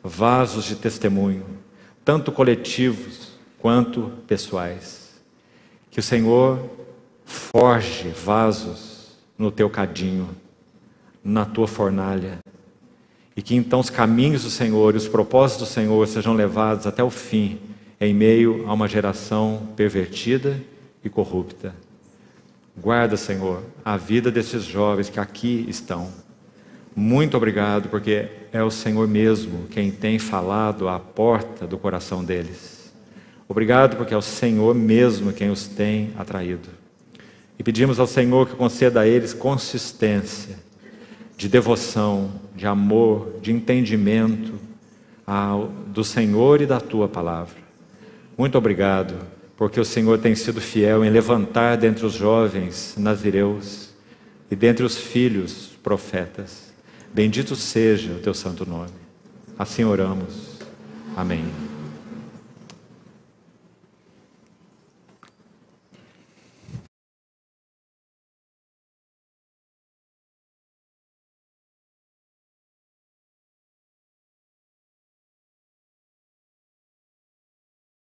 vasos de testemunho, tanto coletivos quanto pessoais. Que o Senhor forge vasos no teu cadinho, na tua fornalha, e que então os caminhos do Senhor e os propósitos do Senhor sejam levados até o fim, em meio a uma geração pervertida e corrupta. Guarda, Senhor, a vida desses jovens que aqui estão. Muito obrigado, porque é o Senhor mesmo quem tem falado à porta do coração deles. Obrigado, porque é o Senhor mesmo quem os tem atraído. E pedimos ao Senhor que conceda a eles consistência, de devoção, de amor, de entendimento do Senhor e da Tua palavra. Muito obrigado, porque o Senhor tem sido fiel em levantar dentre os jovens nazireus e dentre os filhos profetas. Bendito seja o Teu santo nome. Assim oramos. Amém.